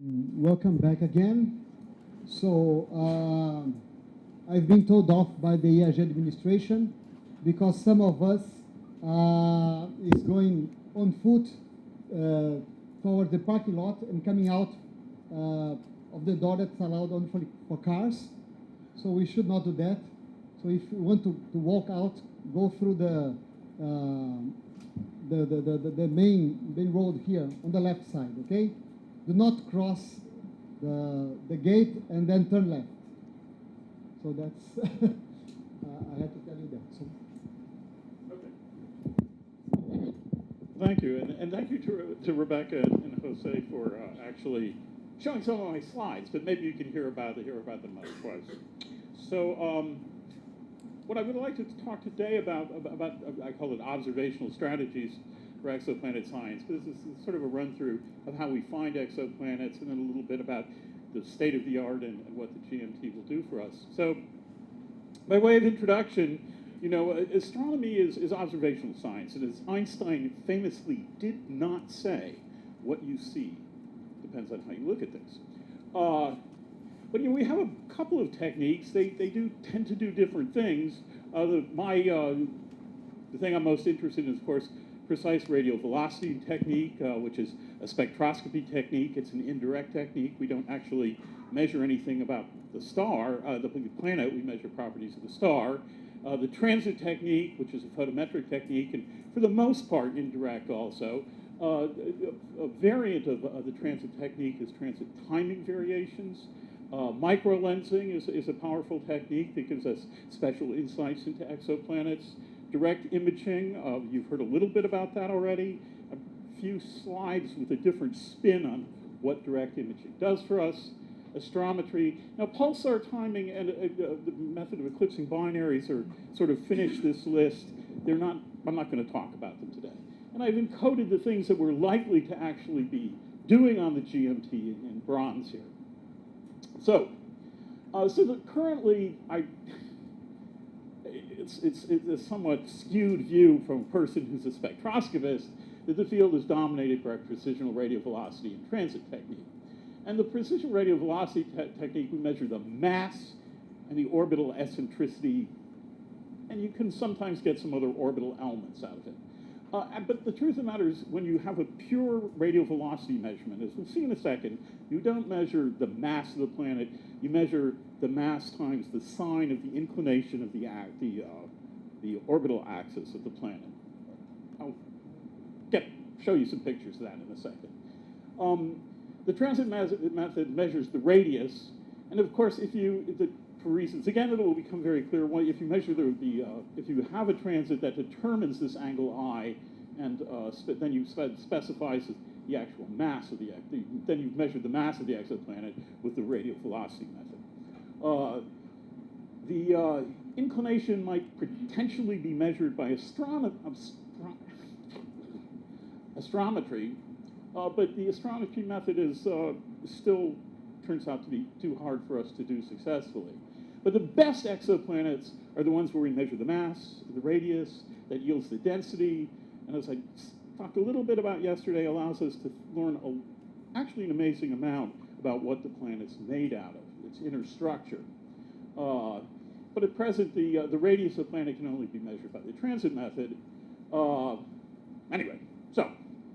Welcome back again. So I've been told off by the EAG administration because some of us is going on foot toward the parking lot and coming out of the door that's allowed only for cars. So we should not do that. So if you want to walk out, go through the main road here on the left side, okay? Do not cross the gate and then turn left. So that's, I have to tell you that. So. Okay. Thank you, and thank you to Rebecca and Jose for actually showing some of my slides, but maybe you can hear about them otherwise. So what I would like to talk today about I call it observational strategies for exoplanet science. This is sort of a run-through of how we find exoplanets, and then a little bit about the state of the art and what the GMT will do for us. So by way of introduction, you know, astronomy is observational science, and as Einstein famously did not say, what you see depends on how you look at things. But you know, we have a couple of techniques. They do tend to do different things. The thing I'm most interested in is, of course, precise radial velocity technique, which is a spectroscopy technique. It's an indirect technique. We don't actually measure anything about the star, the planet. We measure properties of the star. The transit technique, which is a photometric technique, and for the most part indirect also. A variant of the transit technique is transit timing variations. Microlensing is a powerful technique that gives us special insights into exoplanets. Direct imaging, you've heard a little bit about that already. A few slides with a different spin on what direct imaging does for us. Astrometry. Now, pulsar timing and the method of eclipsing binaries are sort of finish this list. I'm not going to talk about them today. And I've encoded the things that we're likely to actually be doing on the GMT in bronze here. So currently, it's a somewhat skewed view from a person who's a spectroscopist that the field is dominated by precision radial velocity and transit technique. And the precision radial velocity technique, we measure the mass and the orbital eccentricity, and you can sometimes get some other orbital elements out of it. But the truth of the matter is, when you have a pure radial velocity measurement, as we'll see in a second, you don't measure the mass of the planet. You measure the mass times the sine of the inclination of the orbital axis of the planet. I'll show you some pictures of that in a second. The transit method measures the radius, and of course, for reasons, again, it will become very clear. If you measure if you have a transit that determines this angle I, and then you specifies the actual mass of then you measure the mass of the exoplanet with the radial velocity method. The inclination might potentially be measured by astrometry, but the astrometry method is still turns out to be too hard for us to do successfully. But the best exoplanets are the ones where we measure the mass, the radius, that yields the density, and as I talked a little bit about yesterday, allows us to learn actually an amazing amount about what the planet's made out of, its inner structure. But at present, the radius of the planet can only be measured by the transit method. Anyway,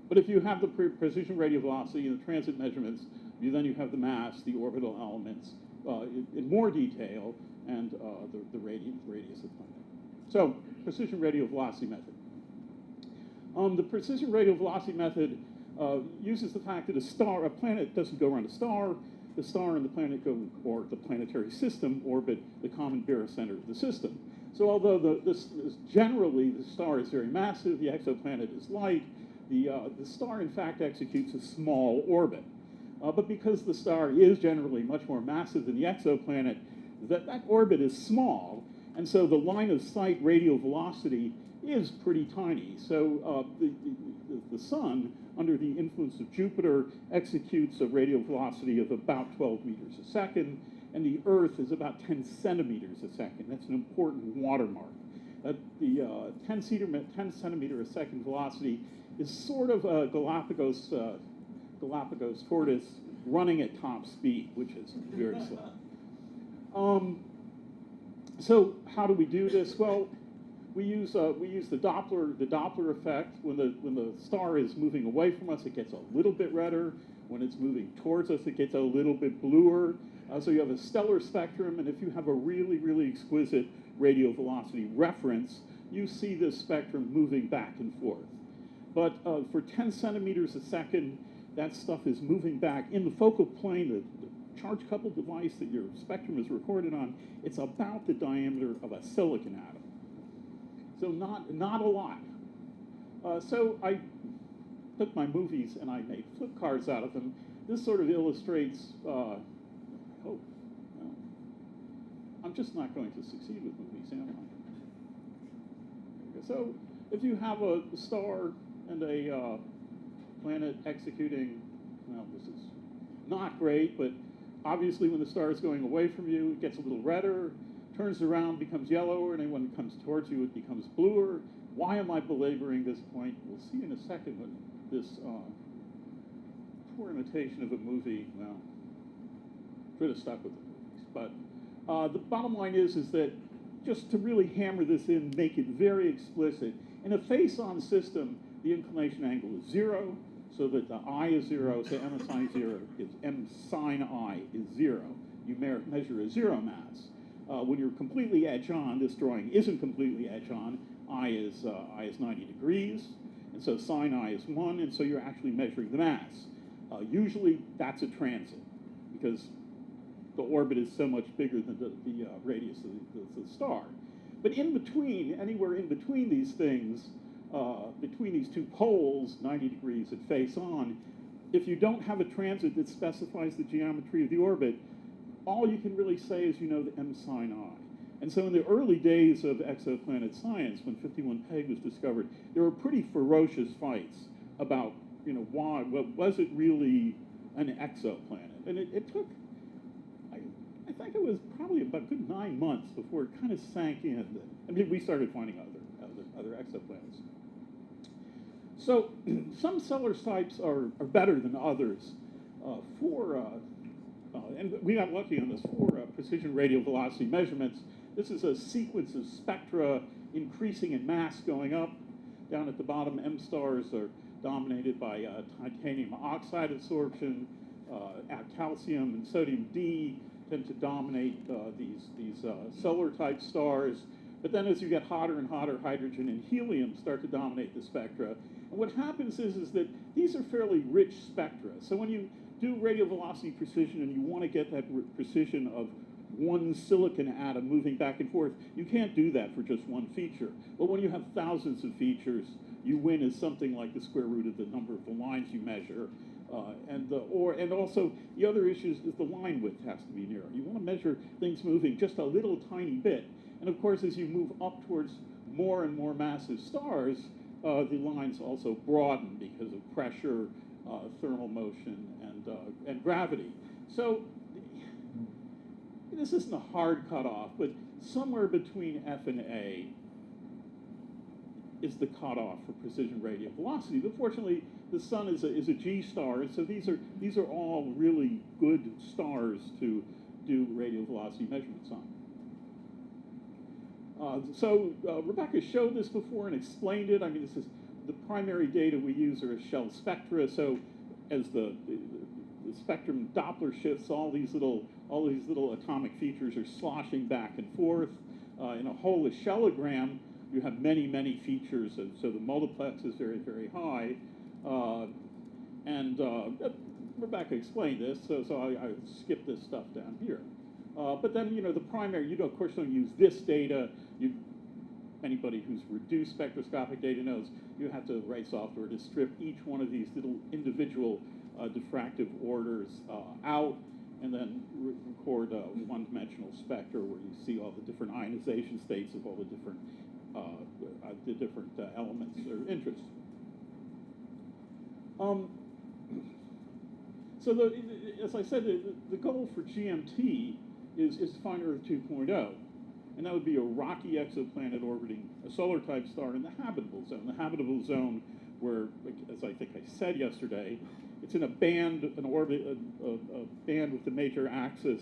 but if you have the precision radial velocity and the transit measurements, then you have the mass, the orbital elements in more detail, and the radius of the planet. So, precision radial velocity method. The precision radial velocity method uses the fact that a planet doesn't go around a star. The star and the planet or the planetary system, orbit the common barycenter of the system. So although generally the star is very massive, the exoplanet is light, the star in fact executes a small orbit. But because the star is generally much more massive than the exoplanet, that orbit is small, and so the line of sight radial velocity is pretty tiny. So the sun, under the influence of Jupiter, executes a radial velocity of about 12 meters a second, and the Earth is about 10 centimeters a second. That's an important watermark. The 10 centimeter a second velocity is sort of a Galapagos tortoise running at top speed, which is very slow. So how do we do this? Well, we use the Doppler effect. When the star is moving away from us, it gets a little bit redder. When it's moving towards us, it gets a little bit bluer. So you have a stellar spectrum, and if you have a really, really exquisite radial velocity reference, you see this spectrum moving back and forth. But for 10 centimeters a second, that stuff is moving back. In the focal plane, the charge-coupled device that your spectrum is recorded on, it's about the diameter of a silicon atom. So not a lot. So I took my movies and I made flip cards out of them. This sort of illustrates, I hope, well, I'm just not going to succeed with movies, am I? So if you have a star and a planet executing, well, this is not great, but obviously when the star is going away from you, it gets a little redder, turns around, becomes yellower, and then when it comes towards you, it becomes bluer. Why am I belaboring this point? We'll see in a second when this poor imitation of a movie, well, should have stuck with the movies. But the bottom line is that just to really hammer this in, make it very explicit, in a face-on system, the inclination angle is 0, so that the I is 0, so m sine 0 is m sine I is 0. You measure a 0 mass. When you're completely edge-on, this drawing isn't completely edge-on, I is 90 degrees, and so sine I is 1, and so you're actually measuring the mass. Usually that's a transit, because the orbit is so much bigger than the radius of the star. But in between, anywhere in between these things, between these two poles, 90 degrees at face-on, if you don't have a transit that specifies the geometry of the orbit, all you can really say is you know the m sine I. And so in the early days of exoplanet science, when 51 Peg was discovered, there were pretty ferocious fights about, why, was it really an exoplanet? And it took, I think it was probably about a good 9 months before it kind of sank in. I mean, we started finding other exoplanets. So some stellar types are better than others. And we got lucky on this for precision radial velocity measurements. This is a sequence of spectra increasing in mass going up. Down at the bottom, M stars are dominated by titanium oxide absorption. Calcium and sodium D tend to dominate these solar type stars. But then as you get hotter and hotter, hydrogen and helium start to dominate the spectra. And what happens is that these are fairly rich spectra. So when you do radial velocity precision and you want to get that precision of one silicon atom moving back and forth, you can't do that for just one feature. But when you have thousands of features, you win as something like the square root of the number of the lines you measure. And also, the other issue is the line width has to be narrow. You want to measure things moving just a little tiny bit. And of course, as you move up towards more and more massive stars, the lines also broaden because of pressure, thermal motion, and gravity. So this isn't a hard cutoff, but somewhere between F and A is the cutoff for precision radial velocity. But fortunately, the sun is a G star, and so these are all really good stars to do radial velocity measurements on. Rebecca showed this before and explained it. I mean, this is the primary data we use are shell spectra. So as the spectrum Doppler shifts, all these little atomic features are sloshing back and forth. In a whole shellogram, you have many, many features, so the multiplex is very, very high. Rebecca explained this, so I skipped this stuff down here. But then, the primary, you of course don't use this data. Anybody who's reduced spectroscopic data knows you have to write software to strip each one of these little individual diffractive orders out, and then record a one-dimensional spectra where you see all the different ionization states of all the different elements of interest. As I said, the goal for GMT is to find Earth 2.0. And that would be a rocky exoplanet orbiting a solar-type star in the habitable zone. The habitable zone where, as I think I said yesterday, it's in a band, an orbit, a band with the major axis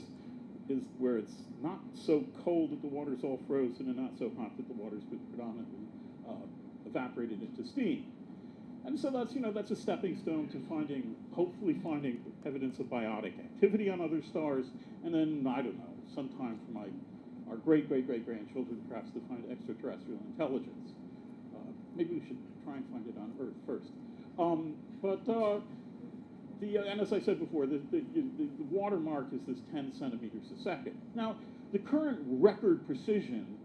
is where it's not so cold that the water's all frozen and not so hot that the water's been predominantly evaporated into steam. And so that's, that's a stepping stone to hopefully finding evidence of biotic activity on other stars, and then, I don't know, sometime for our great-great-great-grandchildren perhaps to find extraterrestrial intelligence. Maybe we should try and find it on Earth first. And as I said before, the watermark is this 10 centimeters a second. Now, the current record precision,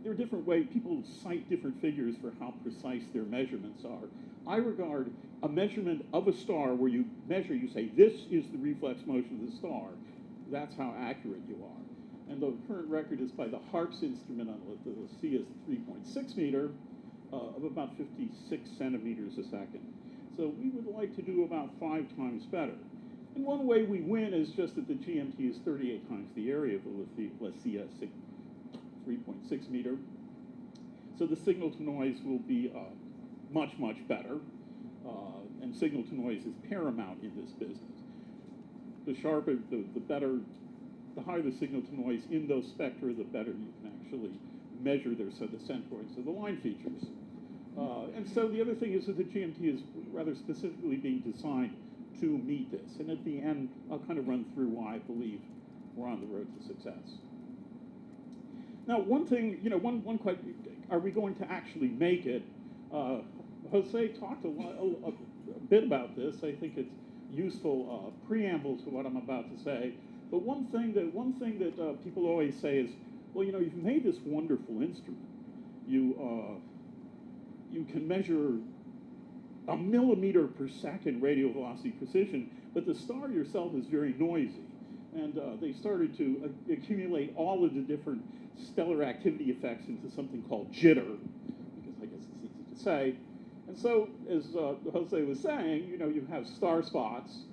there are different ways, people cite different figures for how precise their measurements are. I regard a measurement of a star where you measure, you say, this is the reflex motion of the star. That's how accurate you are. And the current record is by the HARPS instrument on what we'll see as 3.6 meter of about 56 centimeters a second. So we would like to do about 5 times better. And one way we win is just that the GMT is 38 times the area of the LaCie 3.6 meter. So the signal to noise will be much, much better. And signal to noise is paramount in this business. The sharper, the better, the higher the signal to noise in those spectra, the better you can actually measure the centroids of the line features. And so the other thing is that the GMT is rather specifically being designed to meet this. And at the end, I'll kind of run through why I believe we're on the road to success. Now, one thing, one question, are we going to actually make it? Jose talked a bit about this. I think it's useful preamble to what I'm about to say. But one thing that people always say is, well, you've made this wonderful instrument. You can measure a millimeter per second radial velocity precision, but the star yourself is very noisy. And they started to accumulate all of the different stellar activity effects into something called jitter, because I guess it's easy to say. And so, as Jose was saying, you have star spots,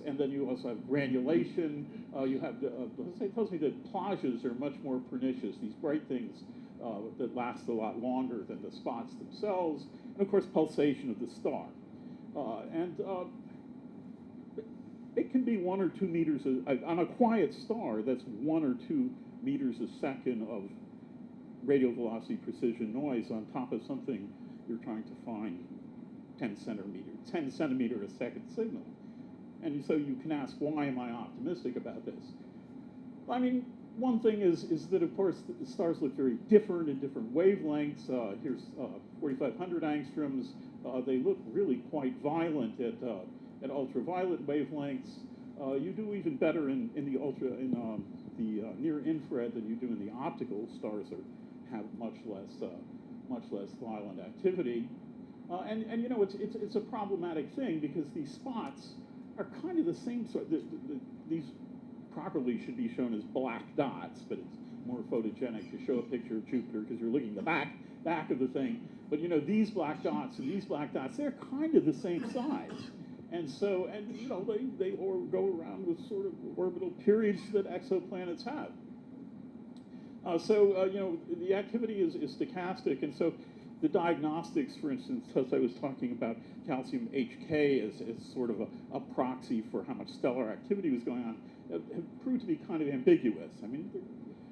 and then you also have granulation. You have, Jose tells me that plages are much more pernicious, these bright things that last a lot longer than the spots themselves, and of course pulsation of the star. It can be 1 or 2 meters, on a quiet star, that's 1 or 2 meters a second of radial velocity precision noise on top of something you're trying to find 10 centimeter a second signal. And so you can ask, why am I optimistic about this? I mean, one thing is that, of course, the stars look very different in different wavelengths. Here's 4,500 angstroms. They look really quite violent at ultraviolet wavelengths. You do even better in the near infrared than you do in the optical. Stars have much less violent activity. And it's a problematic thing because these spots are kind of the same sort. These properly should be shown as black dots, but it's more photogenic to show a picture of Jupiter because you're looking at the back of the thing. But these black dots and these black dots, they're kind of the same size. And so, they go around with sort of orbital periods that exoplanets have. The activity is stochastic, and so the diagnostics, for instance, as I was talking about calcium HK as sort of a proxy for how much stellar activity was going on, have proved to be kind of ambiguous. I mean,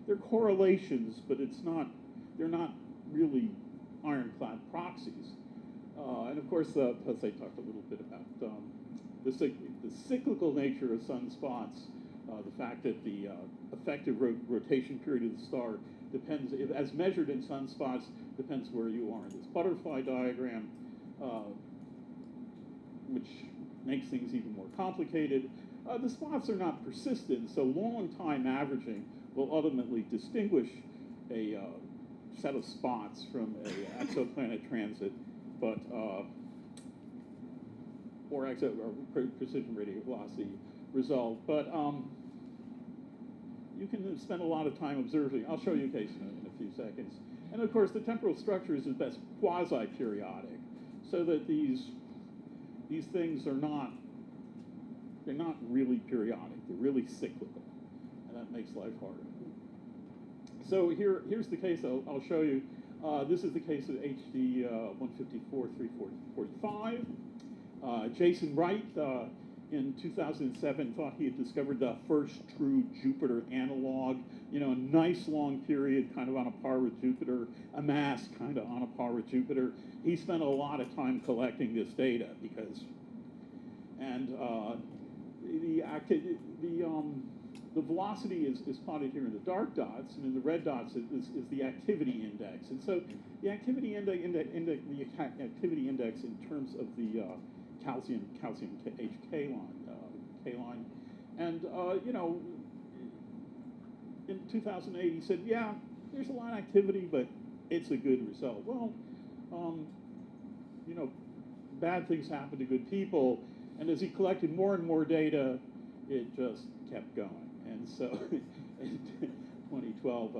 they're correlations, but they're not really ironclad proxies. And of course, as I talked a little bit about the cyclical nature of sunspots, the fact that the effective rotation period of the star depends, as measured in sunspots, depends where you are in this butterfly diagram, which makes things even more complicated. The spots are not persistent, so long time averaging will ultimately distinguish a set of spots from an exoplanet transit, but or precision radial velocity result. But you can spend a lot of time observing. I'll show you a case in a few seconds. And of course, the temporal structure is at best quasi-periodic, so that these things are not really periodic. They're really cyclical, and that makes life harder. So here's the case I'll show you. This is the case of HD 154-345. Jason Wright, in 2007, thought he had discovered the first true Jupiter analog, a nice long period, kind of on a par with Jupiter, a mass kind of on a par with Jupiter. He spent a lot of time collecting this data because, and the velocity is plotted here in the dark dots, and in the red dots is the activity index. And so the activity index in terms of the calcium HK line, K line, and in 2008 he said, yeah, there's a lot of activity, but it's a good result. Well, bad things happen to good people, and as he collected more and more data, it just kept going. And so in 2012,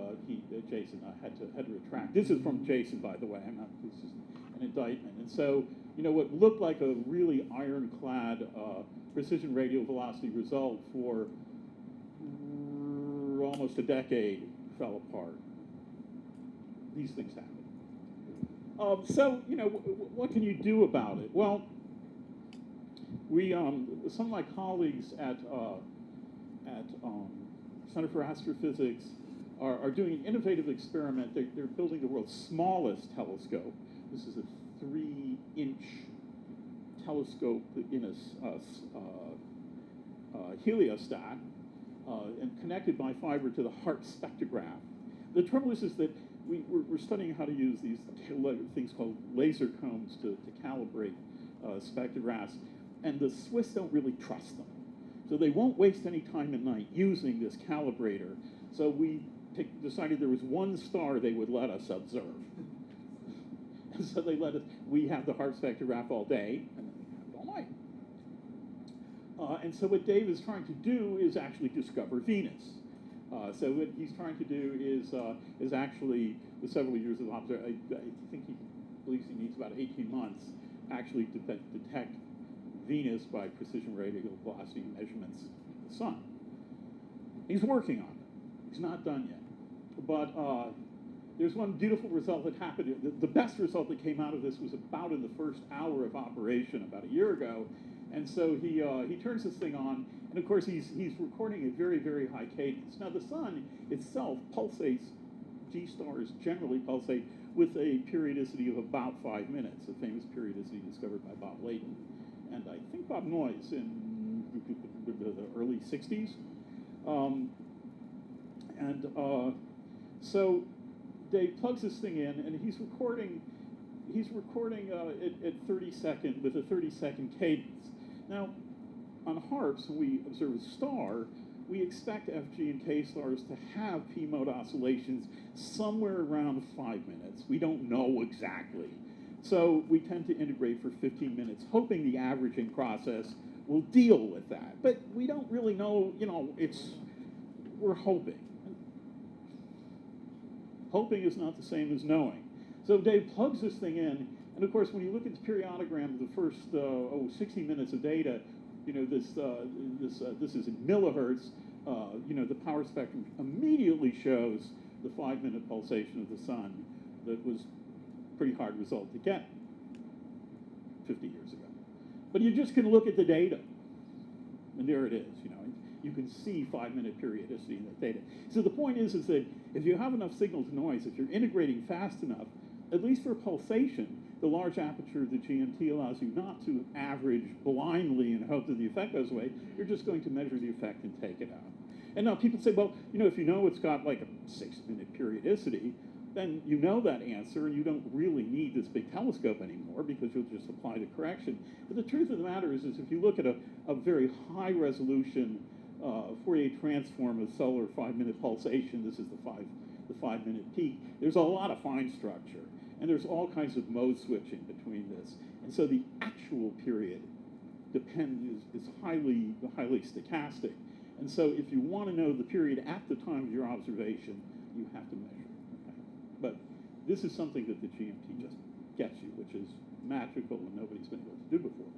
Jason had to retract. This is from Jason, by the way. This is an indictment. And so, what looked like a really ironclad precision radial velocity result for almost a decade fell apart. These things happen. So, what can you do about it? Well, some of my colleagues at Center for Astrophysics are doing an innovative experiment. They're building the world's smallest telescope. This is a 3-inch telescope in a heliostat and connected by fiber to the Hart spectrograph. The trouble is that we're studying how to use these things called laser combs to calibrate spectrographs, and the Swiss don't really trust them. So they won't waste any time at night using this calibrator. So we decided there was one star they would let us observe. And so we have the Hart spectrograph all day, and then we have it all night. And so what Dave is trying to do is actually discover Venus. So what he's trying to do is actually, with several years of observation, I think he believes he needs about 18 months, actually to detect Venus by precision radial velocity measurements of the sun. He's working on it. He's not done yet. But there's one beautiful result that happened. The best result that came out of this was about in the first hour of operation about a year ago. And so he turns this thing on, and of course he's recording at very, very high cadence. Now the sun itself pulsates, G stars generally pulsate with a periodicity of about 5 minutes, a famous periodicity discovered by Bob Layton and I think Bob Noyes in the early 60s. So Dave plugs this thing in, and he's recording at 30-second with a 30-second cadence. Now, on HARPS, when we observe a star, we expect FG and K stars to have P-mode oscillations somewhere around 5 minutes. We don't know exactly. So we tend to integrate for 15 minutes, hoping the averaging process will deal with that. But we don't really know, we're hoping. Hoping is not the same as knowing. So Dave plugs this thing in, and of course, when you look at the periodogram of the first 60 minutes of data, this is in millihertz. The power spectrum immediately shows the 5-minute pulsation of the sun that was a pretty hard result to get 50 years ago. But you just can look at the data, and there it is. You can see 5-minute periodicity in that data. So the point is that if you have enough signal to noise, if you're integrating fast enough, at least for pulsation, the large aperture of the GMT allows you not to average blindly and hope that the effect goes away. You're just going to measure the effect and take it out. And now people say, well, if you know it's got like a 6-minute periodicity, then you know that answer, and you don't really need this big telescope anymore because you'll just apply the correction. But the truth of the matter is if you look at a very high-resolution Fourier transform of solar 5-minute pulsation, this is the 5-minute peak, there's a lot of fine structure. And there's all kinds of mode switching between this. And so the actual period is highly stochastic. And so if you want to know the period at the time of your observation, you have to measure it. Okay? But this is something that the GMT just gets you, which is magical and nobody's been able to do before.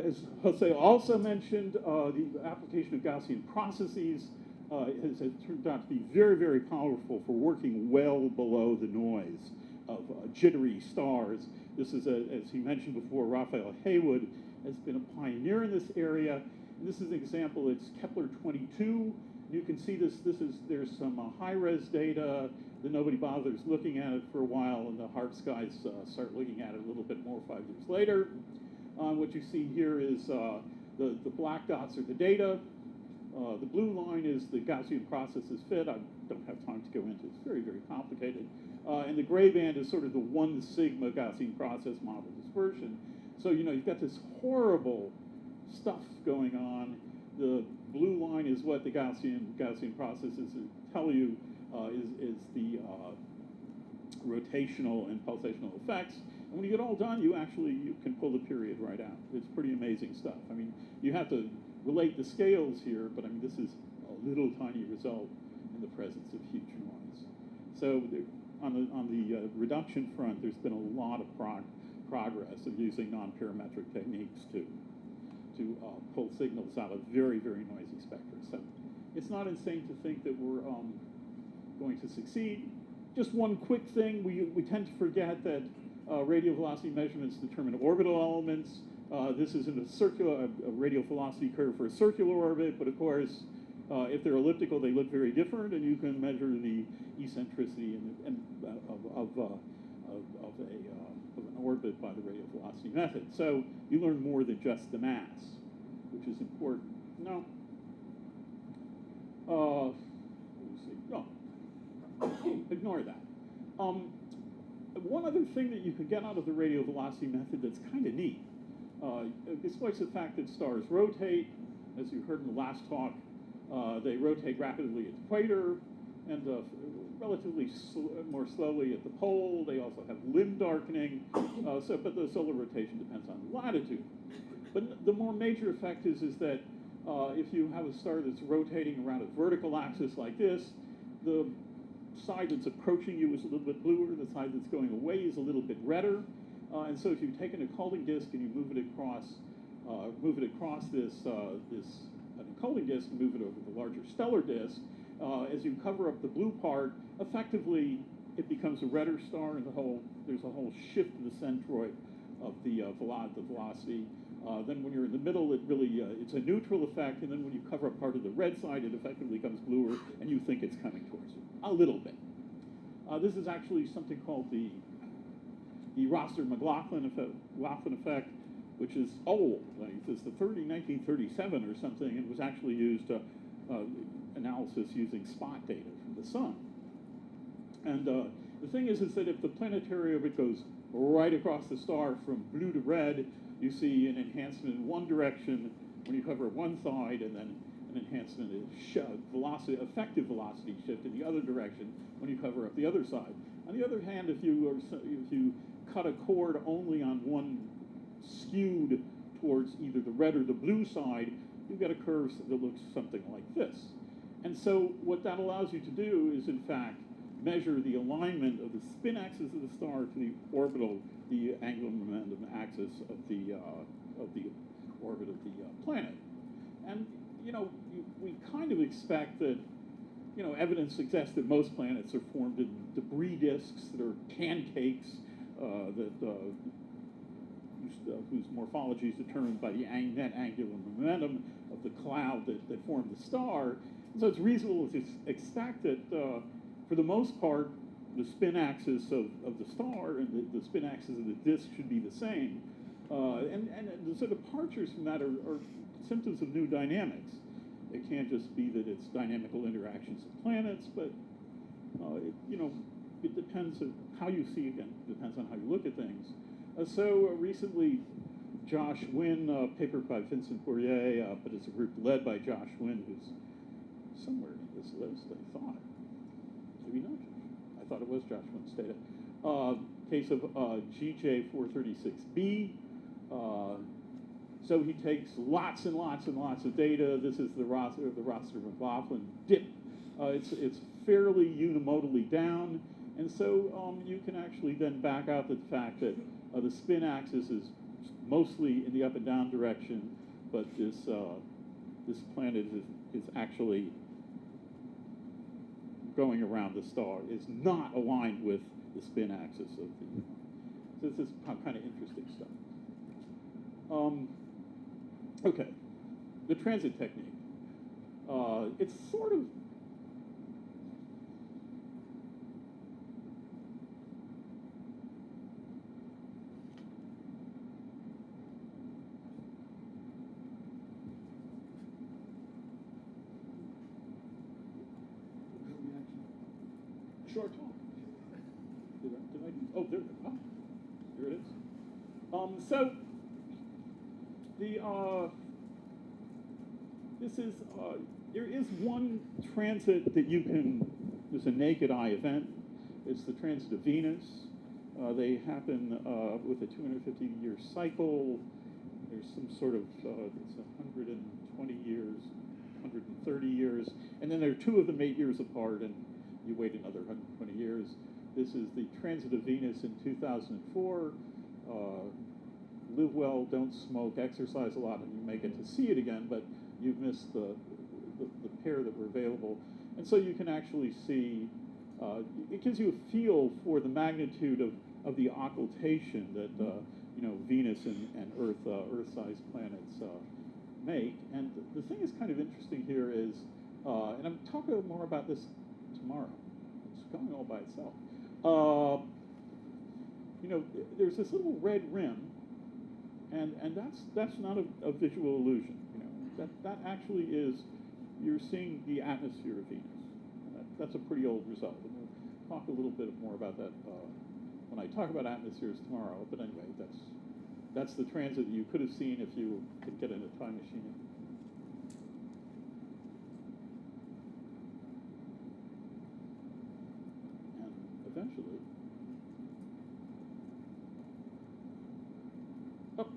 As Jose also mentioned, the application of Gaussian processes has turned out to be very, very powerful for working well below the noise of jittery stars. This is, as he mentioned before, Raphael Haywood has been a pioneer in this area. And this is an example. It's Kepler 22. You can see this. There's some high-res data that nobody bothers looking at it for a while, and the HARPS guys start looking at it a little bit more 5 years later. What you see here is the black dots are the data. The blue line is the Gaussian processes fit. I don't have time to go into it. It's very, very complicated. And the gray band is sort of the 1 sigma Gaussian process model dispersion. So, you've got this horrible stuff going on. The blue line is what the Gaussian processes tell you is the rotational and pulsational effects. And when you get all done, you can pull the period right out. It's pretty amazing stuff. I mean, you have to relate the scales here, but I mean, this is a little tiny result in the presence of huge noise. So on the reduction front, there's been a lot of progress of using non-parametric techniques to pull signals out of very, very noisy spectra. So it's not insane to think that we're going to succeed. Just one quick thing, we tend to forget that radial velocity measurements determine orbital elements. This is in a radial velocity curve for a circular orbit, but of course, if they're elliptical, they look very different, and you can measure the eccentricity of an orbit by the radial velocity method. So you learn more than just the mass, which is important. No. Let me see. No. Ignore that. One other thing that you can get out of the radial velocity method that's kind of neat, despite the fact that stars rotate, as you heard in the last talk, they rotate rapidly at the equator and relatively more slowly at the pole. They also have limb darkening, but the solar rotation depends on latitude. But the more major effect is that if you have a star that's rotating around a vertical axis like this, the side that's approaching you is a little bit bluer, the side that's going away is a little bit redder. And so if you've taken a Coulomb disk and you move it across this Coulomb disk and move it over the larger stellar disk, as you cover up the blue part, effectively it becomes a redder star, and there's a whole shift in the centroid of the velocity. Then when you're in the middle, it's a neutral effect, and then when you cover up part of the red side, it effectively becomes bluer, and you think it's coming towards you a little bit. This is actually something called the Rossler-McLaughlin effect, which is old. It's the 1937 or something, and was actually used analysis using spot data from the sun. And the thing is that if the planetary orbit goes right across the star from blue to red, you see an enhancement in one direction when you cover one side, and then an enhancement in effective velocity shift in the other direction when you cover up the other side. On the other hand, if you cut a cord only on one skewed towards either the red or the blue side, you get a curve that looks something like this. And so what that allows you to do is, in fact, measure the alignment of the spin axis of the star to the angular momentum axis of the orbit of the planet. And we kind of expect that evidence suggests that most planets are formed in debris disks that are pancakes whose morphology is determined by the net angular momentum of the cloud that formed the star. And so it's reasonable to expect that, for the most part, the spin axis of the star and the spin axis of the disk should be the same. And so departures from that are symptoms of new dynamics. It can't just be that it's dynamical interactions of planets, but it depends on how you see it, and it depends on how you look at things. Recently, Josh Wynn, paper by Vincent Poirier, but it's a group led by Josh Wynn, who's somewhere in this list, I thought. Maybe not. I thought it was Josh Wynn's data. Case of GJ436b. So he takes lots and lots and lots of data. This is the Rossler-McLaughlin dip. It's fairly unimodally down, and so you can actually then back out the fact that the spin axis is mostly in the up and down direction, but this planet is actually going around the star is not aligned with the spin axis of the. So this is kind of interesting stuff. Okay, the transit technique. It's sort of short talk. Did I do? Oh, there. Oh, here it is. So the this is there is one transit that you can. There's a naked eye event. It's the transit of Venus. They happen with a 250-year cycle. There's some sort of it's 120 years, 130 years, and then there are two of them 8 years apart, and you wait another 120 years. This is the transit of Venus in 2004. Live well, don't smoke, exercise a lot, and you may get to see it again, but you've missed the pair that were available. And so you can actually see, it gives you a feel for the magnitude of the occultation that Venus and Earth-sized planets make. And the thing that's kind of interesting here is, and I'm talking more about this tomorrow. It's going all by itself. There's this little red rim, and that's not a visual illusion. That actually is, you're seeing the atmosphere of Venus. That's a pretty old result. And we'll talk a little bit more about that when I talk about atmospheres tomorrow. But anyway, that's the transit that you could have seen if you could get in a time machine. And eventually, oh.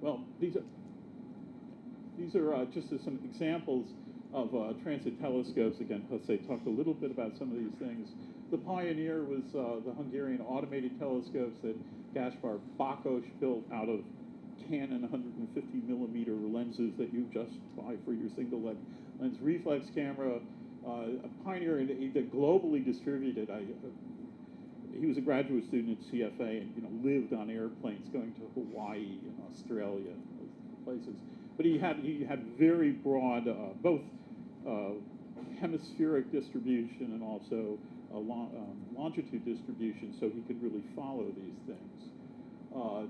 Well, these are just some examples of transit telescopes. Again, Jose talked a little bit about some of these things. The pioneer was the Hungarian automated telescopes that Gaspar Bakos built out of Canon 150 millimeter lenses that you just buy for your single lens reflex camera. A pioneer in the globally distributed. He was a graduate student at CFA and lived on airplanes going to Hawaii and Australia, places. But he had very broad both hemispheric distribution and also longitude distribution, so he could really follow these things.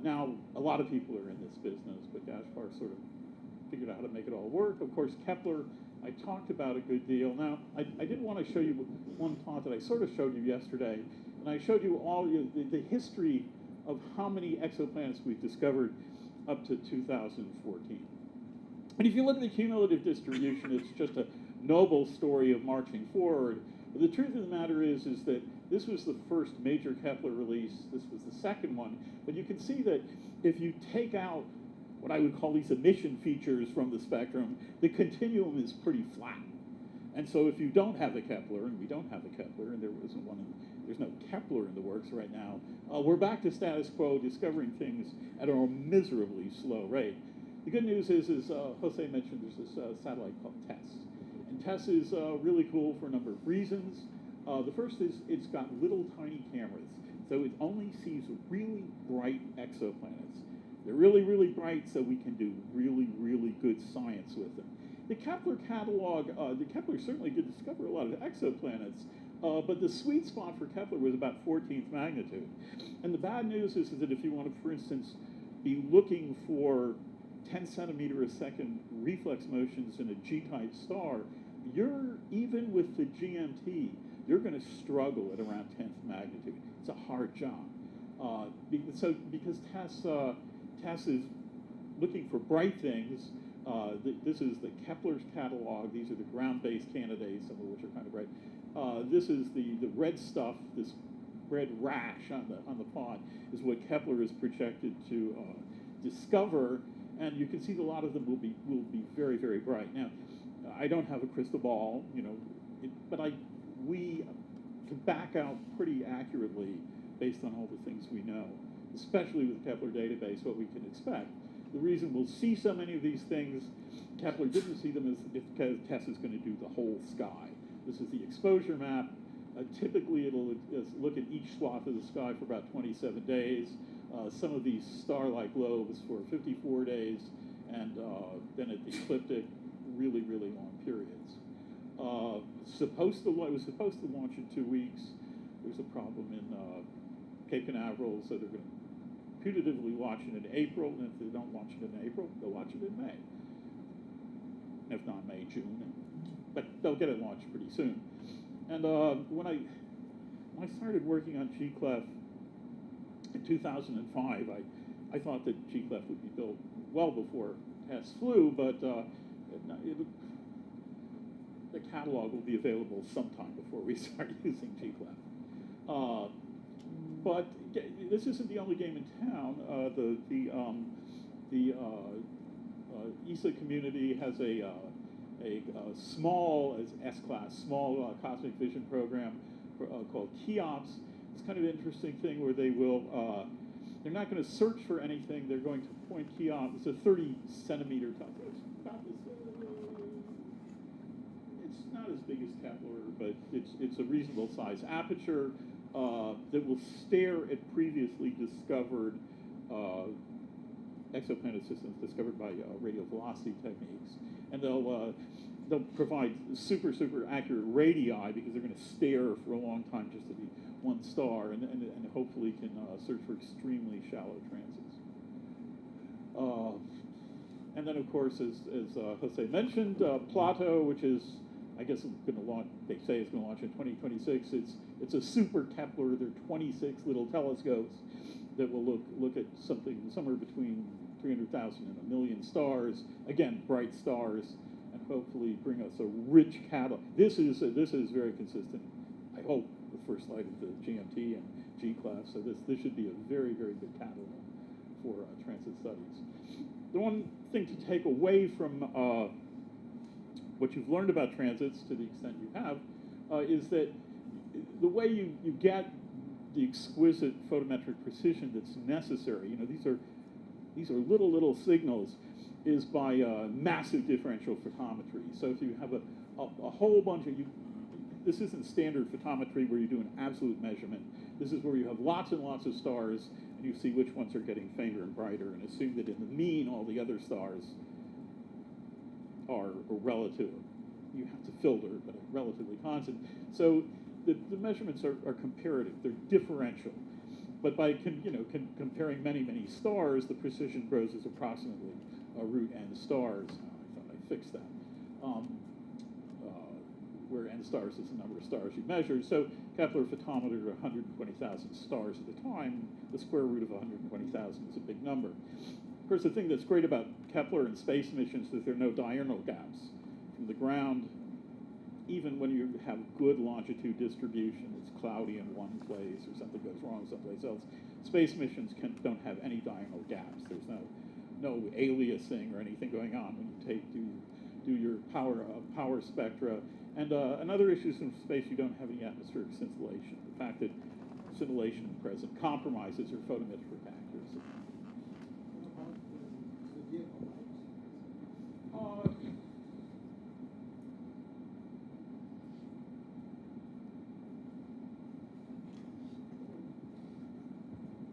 Now a lot of people are in this business, but Gaspar sort of figured out how to make it all work. Of course, Kepler, I talked about a good deal. Now I did want to show you one plot that I sort of showed you yesterday. And I showed you all the history of how many exoplanets we've discovered up to 2014. And if you look at the cumulative distribution, it's just a noble story of marching forward. But the truth of the matter is that this was the first major Kepler release. This was the second one. But you can see that if you take out what I would call these emission features from the spectrum, the continuum is pretty flat. And so if you don't have a Kepler, and we don't have a Kepler, and there's no Kepler in the works right now, we're back to status quo, discovering things at a miserably slow rate. The good news is Jose mentioned, there's this satellite called TESS. And TESS is really cool for a number of reasons. The first is it's got little tiny cameras, so it only sees really bright exoplanets. They're really, really bright, so we can do really, really good science with them. The Kepler catalog, the Kepler certainly did discover a lot of exoplanets, but the sweet spot for Kepler was about 14th magnitude. And the bad news is that if you want to, for instance, be looking for 10 centimeter a second reflex motions in a G-type star, even with the GMT, you're going to struggle at around 10th magnitude. It's a hard job. Because TESS is looking for bright things. This is the Kepler's catalog. These are the ground-based candidates, some of which are kind of bright. This is the red stuff, this red rash on the plot is what Kepler is projected to discover, and you can see that a lot of them will be very, very bright. Now, I don't have a crystal ball, but we can back out pretty accurately based on all the things we know, especially with the Kepler database, what we can expect. the reason we'll see so many of these things, Kepler didn't see them, is because Tesla's going to do the whole sky. This is the exposure map. Typically, it'll look at each swath of the sky for about 27 days. Some of these star-like lobes for 54 days, and then at the ecliptic, really, really long periods. It was supposed to launch in 2 weeks. There's a problem in Cape Canaveral, so they're going to putatively launch it in April, and if they don't launch it in April, they'll launch it in May. If not May, June. But they'll get it launched pretty soon. And when I started working on GCLEF in 2005, I thought that GCLEF would be built well before TESS flew, but the catalog will be available sometime before we start using GCLEF. But this isn't the only game in town. The ESA community has a small, as S-class, small cosmic vision program called KEOPS. It's kind of an interesting thing where they will, they're not going to search for anything. They're going to point KEOPS. It's a 30-centimeter telescope. It's about this. It's not as big as Kepler, but it's a reasonable size aperture that will stare at previously discovered exoplanet systems discovered by radial velocity techniques, and they'll provide super accurate radii because they're going to stare for a long time just to be one star, and hopefully can search for extremely shallow transits. And then, of course, as Jose mentioned, Plato, which is, I guess, going to launch. They say it's going to launch in 2026. It's a super Kepler. There are 26 little telescopes that will look at something somewhere between 300,000 and 1 million stars. Again, bright stars, and hopefully bring us a rich catalog. This is very consistent. I hope the first light of the GMT and GCLEF. So this should be a very good catalog for transit studies. The one thing to take away from what you've learned about transits, to the extent you have, is that the way you get the exquisite photometric precision that's necessary, these are little signals, is by massive differential photometry. So if you have a whole bunch of this isn't standard photometry where you do an absolute measurement. This is where you have lots and lots of stars, and you see which ones are getting fainter and brighter, and assume that in the mean, all the other stars are relative. You have to filter, but relatively constant. So the measurements are comparative. They're differential. But by comparing many stars, the precision grows as approximately root n stars. I thought I fixed that. Where n stars is the number of stars you measured. So Kepler photometer 120,000 stars at the time. The square root of 120,000 is a big number. Of course, the thing that's great about Kepler and space missions is there are no diurnal gaps. From the ground, even when you have good longitude distribution, it's cloudy in one place or something goes wrong someplace else. Space missions don't have any diurnal gaps. There's no aliasing or anything going on when you do your power spectra. And another issue is in space you don't have any atmospheric scintillation. The fact that scintillation present compromises your photometric accuracy.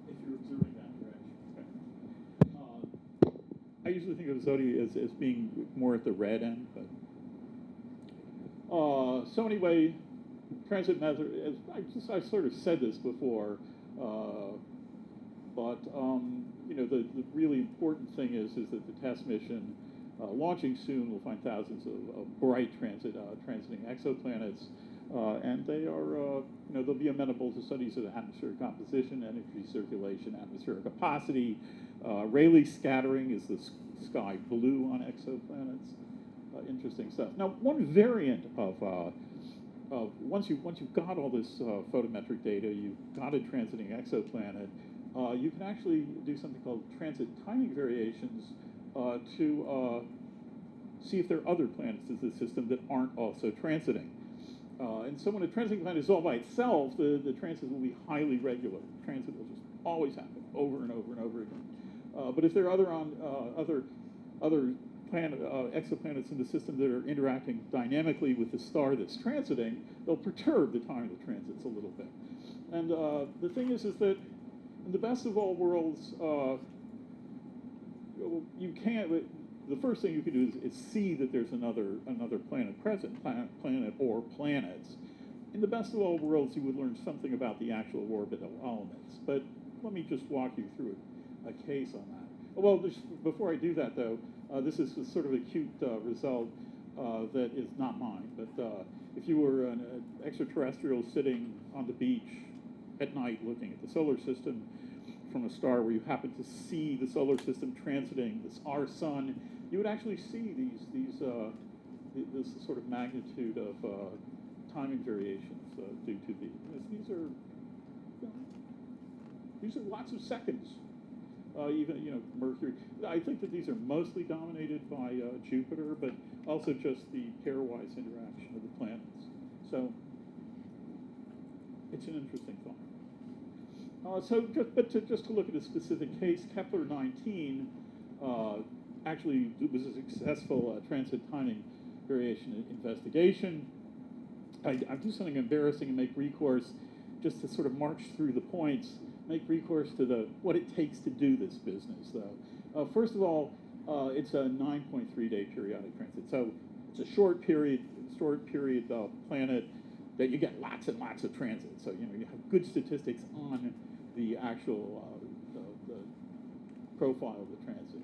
If you're observing that direction. Okay. I usually think of Zodi as being more at the red end, but so anyway, transit method. I sort of said this before, but the really important thing is that the TESS mission launching soon will find thousands of bright transiting exoplanets, and they are they'll be amenable to studies of atmospheric composition, energy circulation, atmospheric opacity. Rayleigh scattering is the sky blue on exoplanets. Interesting stuff. Now, one variant of once you've got all this photometric data, you've got a transiting exoplanet, you can actually do something called transit timing variations to see if there are other planets in the system that aren't also transiting. And so when a transiting planet is all by itself, the transit will be highly regular. Transit will just always happen over and over and over again. But if there are other exoplanets in the system that are interacting dynamically with the star that's transiting, they'll perturb the time of the transits a little bit. And the thing is that in the best of all worlds, you can't. The first thing you can do is see that there's another planet present, planet or planets. In the best of all worlds, you would learn something about the actual orbital elements. But let me just walk you through a case on that. Well, before I do that, though, this is sort of a cute result that is not mine. But if you were an extraterrestrial sitting on the beach at night looking at the solar system from a star where you happen to see the solar system transiting our sun, you would actually see this sort of magnitude of timing variations due to these are lots of seconds. Even Mercury. I think that these are mostly dominated by Jupiter, but also just the pairwise interaction of the planets. So it's an interesting thought. Just to look at a specific case, Kepler-19 actually was a successful transit timing variation investigation. I do something embarrassing and make recourse, just to sort of march through the points, make recourse to what it takes to do this business, though. First of all, it's a 9.3-day periodic transit. So it's a short period planet that you get lots and lots of transit. So, you have good statistics on the actual the profile of the transit.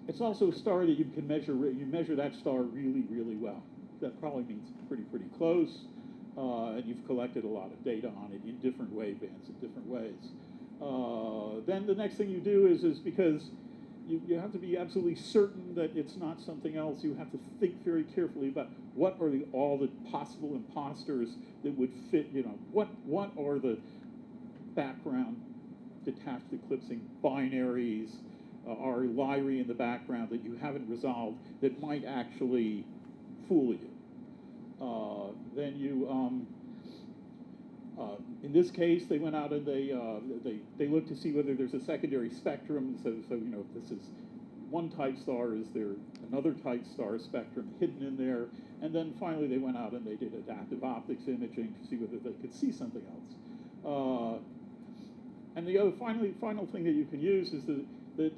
It's also a star that you can measure. You measure that star really, really well. That probably means pretty close. And you've collected a lot of data on it in different wave bands in different ways. Then the next thing you do is because you have to be absolutely certain that it's not something else, you have to think very carefully about what are all the possible imposters that would fit, what are the background detached eclipsing binaries, are Lyrae in the background that you haven't resolved that might actually fool you. Then you, in this case, they went out and they looked to see whether there's a secondary spectrum. So if this is one type star, is there another type star spectrum hidden in there? And then finally, they went out and they did adaptive optics imaging to see whether they could see something else. And the other final thing that you can use is that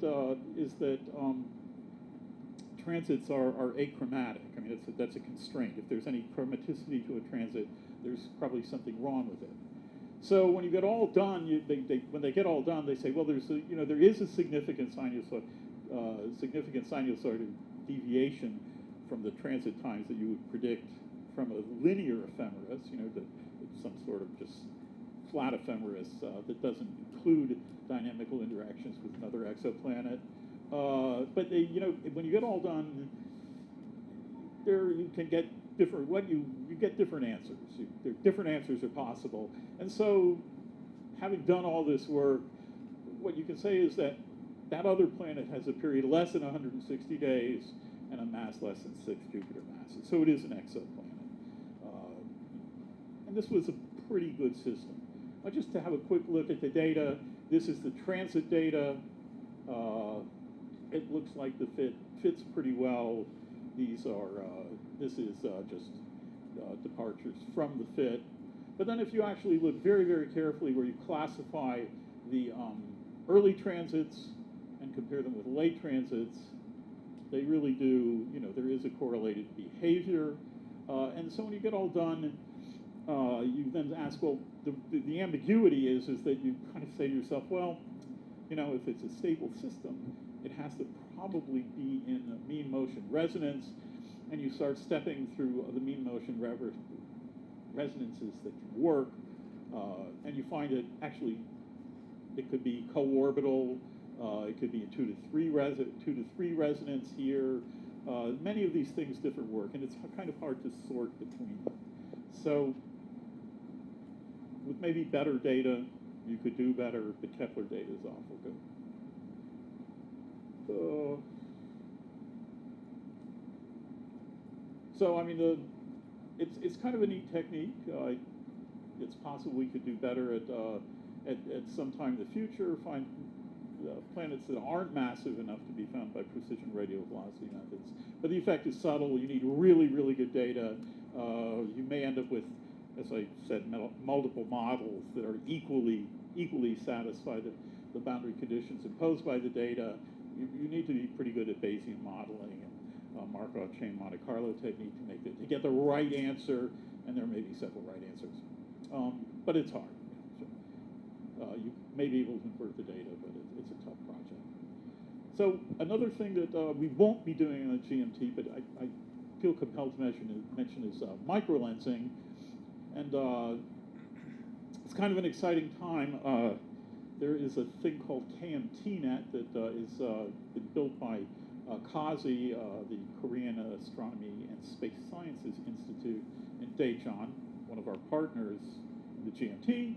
transits are achromatic. I mean, that's a constraint. If there's any chromaticity to a transit, there's probably something wrong with it. So when you get all done, when they get all done, they say, well, there is a significant sinusoidal deviation from the transit times that you would predict from a linear ephemeris, some sort of just flat ephemeris that doesn't include dynamical interactions with another exoplanet. But when you get all done, you can get different. You get different answers. Different answers are possible. And so, having done all this work, what you can say is that other planet has a period less than 160 days and a mass less than 6 Jupiter masses. So it is an exoplanet. And this was a pretty good system. Just to have a quick look at the data, this is the transit data. It looks like the fits pretty well. This is just departures from the fit. But then if you actually look very, very carefully where you classify the early transits and compare them with late transits, they really do, there is a correlated behavior. And so when you get all done, you then ask, well, the ambiguity is that you kind of say to yourself, well, if it's a stable system, it has to probably be in a mean motion resonance, and you start stepping through the mean motion resonances that can work, and you find that actually it could be co-orbital, it could be a 2 to 3 resonance here. Many of these things different work, and it's kind of hard to sort between them. So with maybe better data, you could do better. The Kepler data is awful good. So I mean, it's kind of a neat technique. It's possible we could do better at some time in the future. planets that aren't massive enough to be found by precision radial velocity methods. But the effect is subtle. You need really, really good data. You may end up with, as I said, multiple models that are equally satisfy the boundary conditions imposed by the data. You need to be pretty good at Bayesian modeling and Markov chain Monte Carlo technique to get the right answer, and there may be several right answers. But it's hard. You may be able to convert the data, but it's a tough project. So another thing that we won't be doing on the GMT, but I feel compelled to mention is microlensing. And it's kind of an exciting time. There is a thing called KMTNet that is been built by KASI, the Korean Astronomy and Space Sciences Institute in Daejeon, one of our partners in the GMT.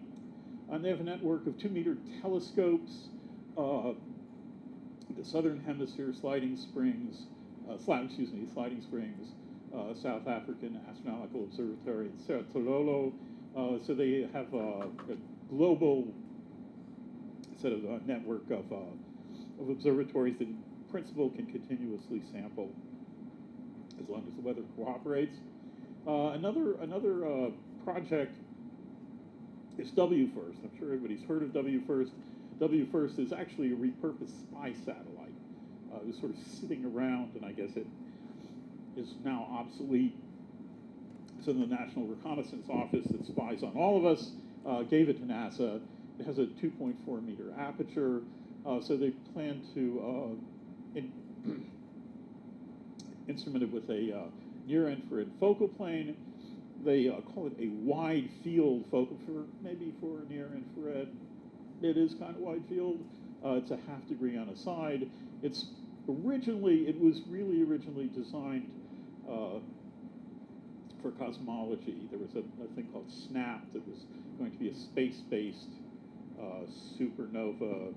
And they have a network of 2-meter telescopes, the Southern Hemisphere, Sliding Springs, South African Astronomical Observatory in Sao Paulo. So they have a global set of network of observatories that in principle can continuously sample as long as the weather cooperates. Another project is WFIRST. I'm sure everybody's heard of WFIRST. WFIRST is actually a repurposed spy satellite. It was sort of sitting around, and I guess it is now obsolete. So the National Reconnaissance Office that spies on all of us gave it to NASA. It has a 2.4-meter aperture, so they plan to instrument it with a near-infrared focal plane. They call it a wide field focal maybe for near-infrared. It is kind of wide field. It's a half degree on a side. It was really originally designed for cosmology. There was a thing called SNAP that was going to be a space-based supernova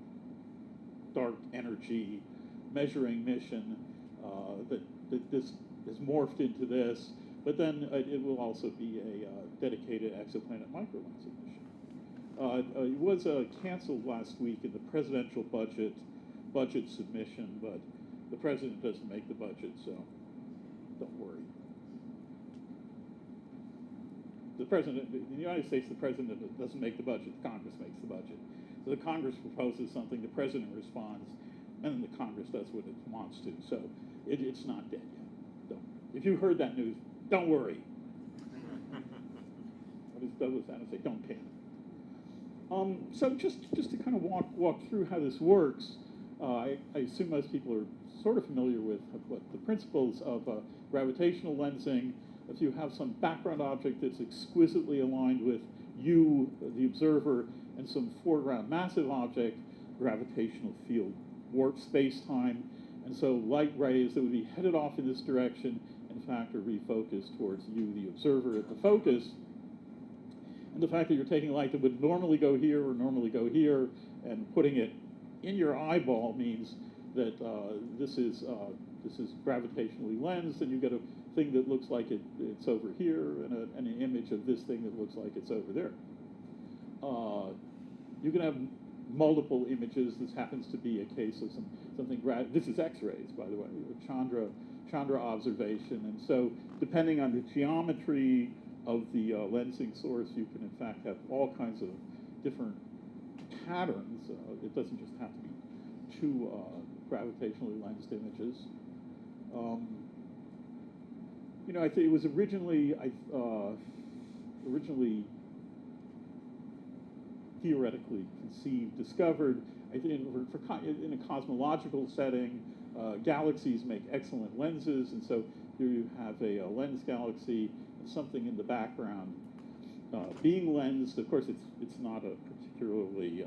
dark energy measuring mission that this has morphed into this, but then it will also be a dedicated exoplanet microlensing mission. It was canceled last week in the presidential budget submission, but the president doesn't make the budget, so don't worry. The president, in the United States, the president doesn't make the budget, the Congress makes the budget. So the Congress proposes something, the president responds, and then the Congress does what it wants to. So it's not dead yet. If you heard that news, don't worry. What does Douglas Adams say? Don't panic. So just to kind of walk through how this works, I assume most people are sort of familiar with what the principles of gravitational lensing. If you have some background object that's exquisitely aligned with you, the observer, and some foreground massive object, gravitational field warps space-time, and so light rays that would be headed off in this direction, in fact, are refocused towards you, the observer, at the focus. And the fact that you're taking light that would normally go here or normally go here and putting it in your eyeball means that this is gravitationally lensed, and you get a thing that looks like it's over here, and an image of this thing that looks like it's over there. You can have multiple images. This happens to be a case of something. This is X-rays, by the way, Chandra observation, and so depending on the geometry of the lensing source, you can in fact have all kinds of different patterns. It doesn't just have to be two gravitationally lensed images. I think it was originally theoretically conceived, discovered. I think in a cosmological setting, galaxies make excellent lenses, and so here you have a lens galaxy and something in the background being lensed. Of course, it's not a particularly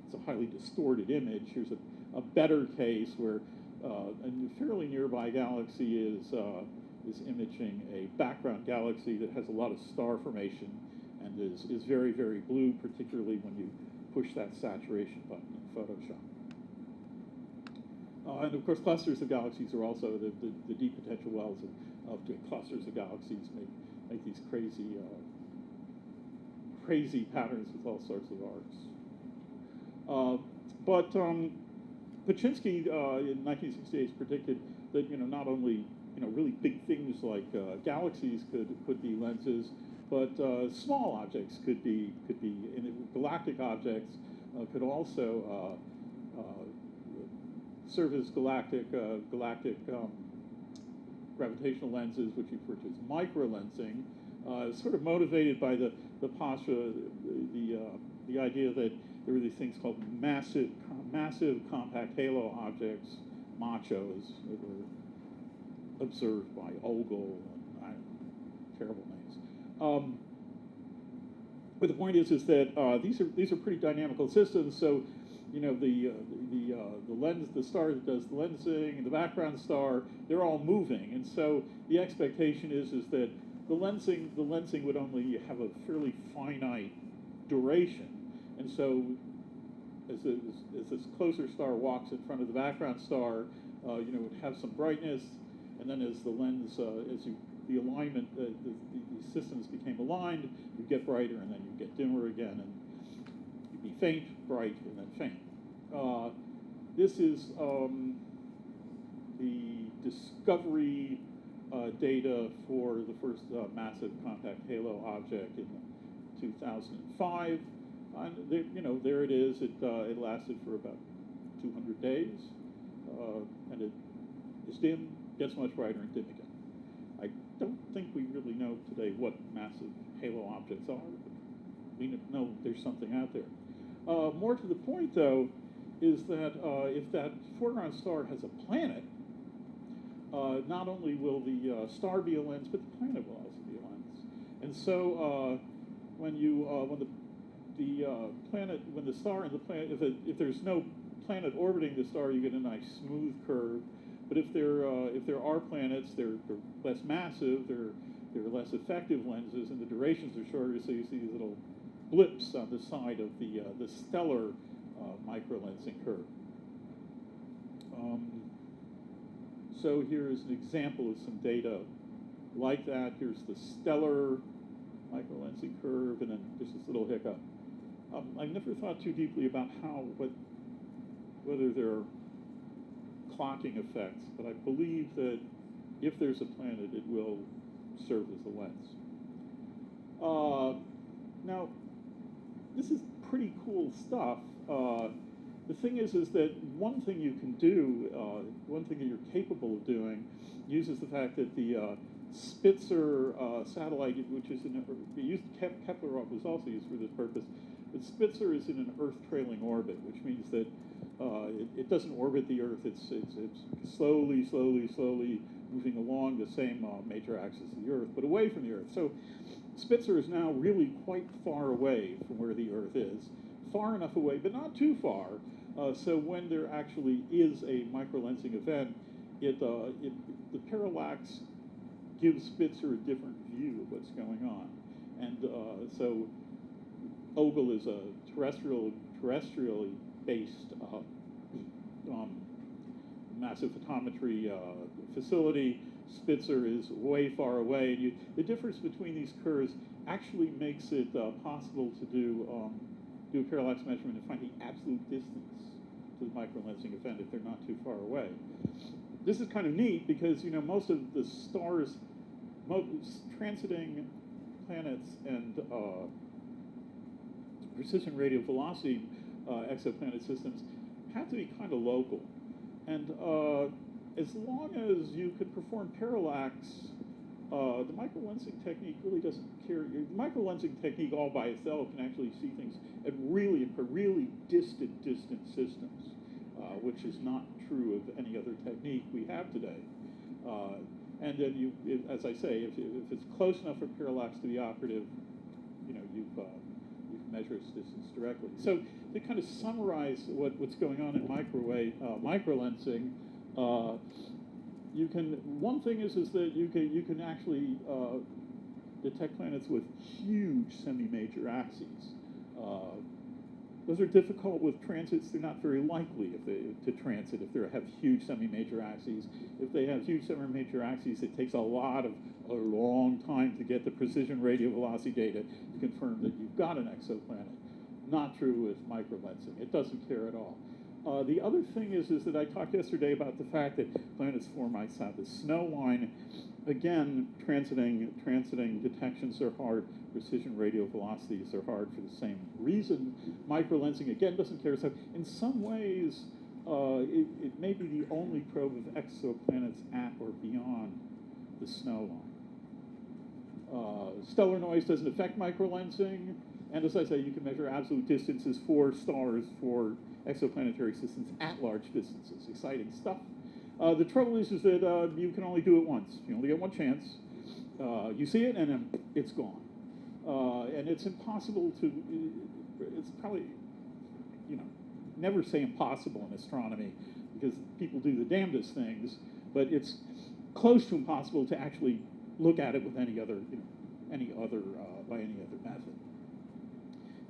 it's a highly distorted image. Here's a better case where a fairly nearby galaxy is imaging a background galaxy that has a lot of star formation and is very, very blue, particularly when you push that saturation button in Photoshop. And of course, clusters of galaxies are also the deep potential wells of clusters of galaxies make these crazy patterns with all sorts of arcs. But Paczynski in 1968 predicted that not only really big things like galaxies could be lenses, but small objects could be and galactic objects could also serve as galactic gravitational lenses, which he referred to as microlensing, sort of motivated by the Pasha, the idea that there were these things called massive compact halo objects, machos, that were observed by Ogle, and terrible names. But the point is that these are pretty dynamical systems. So, the lens, the star that does the lensing, and the background star, they're all moving, and so the expectation is that the lensing would only have a fairly finite duration, and so as this closer star walks in front of the background star, it would have some brightness, and then as the lens, the alignment, the systems became aligned, you get brighter, and then you get dimmer again, and you'd be faint, bright, and then faint. This is the discovery data for the first massive compact halo object in 2005. And there it is. It lasted for about 200 days, and it is dim, gets much brighter, and dim again. I don't think we really know today what massive halo objects are, but we know there's something out there. More to the point, though, is that if that foreground star has a planet, not only will the star be a lens, but the planet will also be a lens. And so when the star and the planet, if there's no planet orbiting the star, you get a nice smooth curve. But if there are planets, they're less massive, they're less effective lenses, and the durations are shorter, so you see these little blips on the side of the stellar microlensing curve. So here's an example of some data like that. Here's the stellar microlensing curve, and then just this little hiccup. I've never thought too deeply about whether there are clocking effects, but I believe that if there's a planet, it will serve as a lens. Now, this is pretty cool stuff. The thing is that one thing you can do, one thing that you're capable of doing, uses the fact that the Spitzer satellite, which is Kepler was also used for this purpose, but Spitzer is in an Earth-trailing orbit, which means that it doesn't orbit the Earth. It's slowly moving along the same major axis of the Earth, but away from the Earth. So Spitzer is now really quite far away from where the Earth is, far enough away, but not too far. So when there actually is a microlensing event, the parallax gives Spitzer a different view of what's going on. And so Ogle is a terrestrially based massive photometry facility. Spitzer is way far away, and the difference between these curves actually makes it possible to do a parallax measurement and find the absolute distance to the microlensing event if they're not too far away. This is kind of neat because most of the stars, transiting planets and precision radial velocity exoplanet systems have to be kind of local. And as long as you could perform parallax, the microlensing technique really doesn't care. The microlensing technique all by itself can actually see things at really distant systems, which is not true of any other technique we have today. And then as I say, if it's close enough for parallax to be operative, you can measure its distance directly. So to kind of summarize what's going on in microlensing, one thing is that you can actually detect planets with huge semi-major axes. Those are difficult with transits. They're not very likely to transit if they have huge semi-major axes. If they have huge semi-major axes, it takes a long time to get the precision radial velocity data to confirm that you've got an exoplanet. Not true with microlensing. It doesn't care at all. The other thing is that I talked yesterday about the fact that planets form ice out. The snow line, again, transiting detections are hard. Precision radio velocities are hard for the same reason. Microlensing, again, doesn't care. So in some ways, it may be the only probe of exoplanets at or beyond the snow line. Stellar noise doesn't affect microlensing. And as I say, you can measure absolute distances for stars, for exoplanetary systems at large distances. Exciting stuff. The trouble is that you can only do it once. You only get one chance. You see it, and then it's gone. And it's impossible to, it's probably, never say impossible in astronomy, because people do the damnedest things, but it's close to impossible to actually look at it with any other method.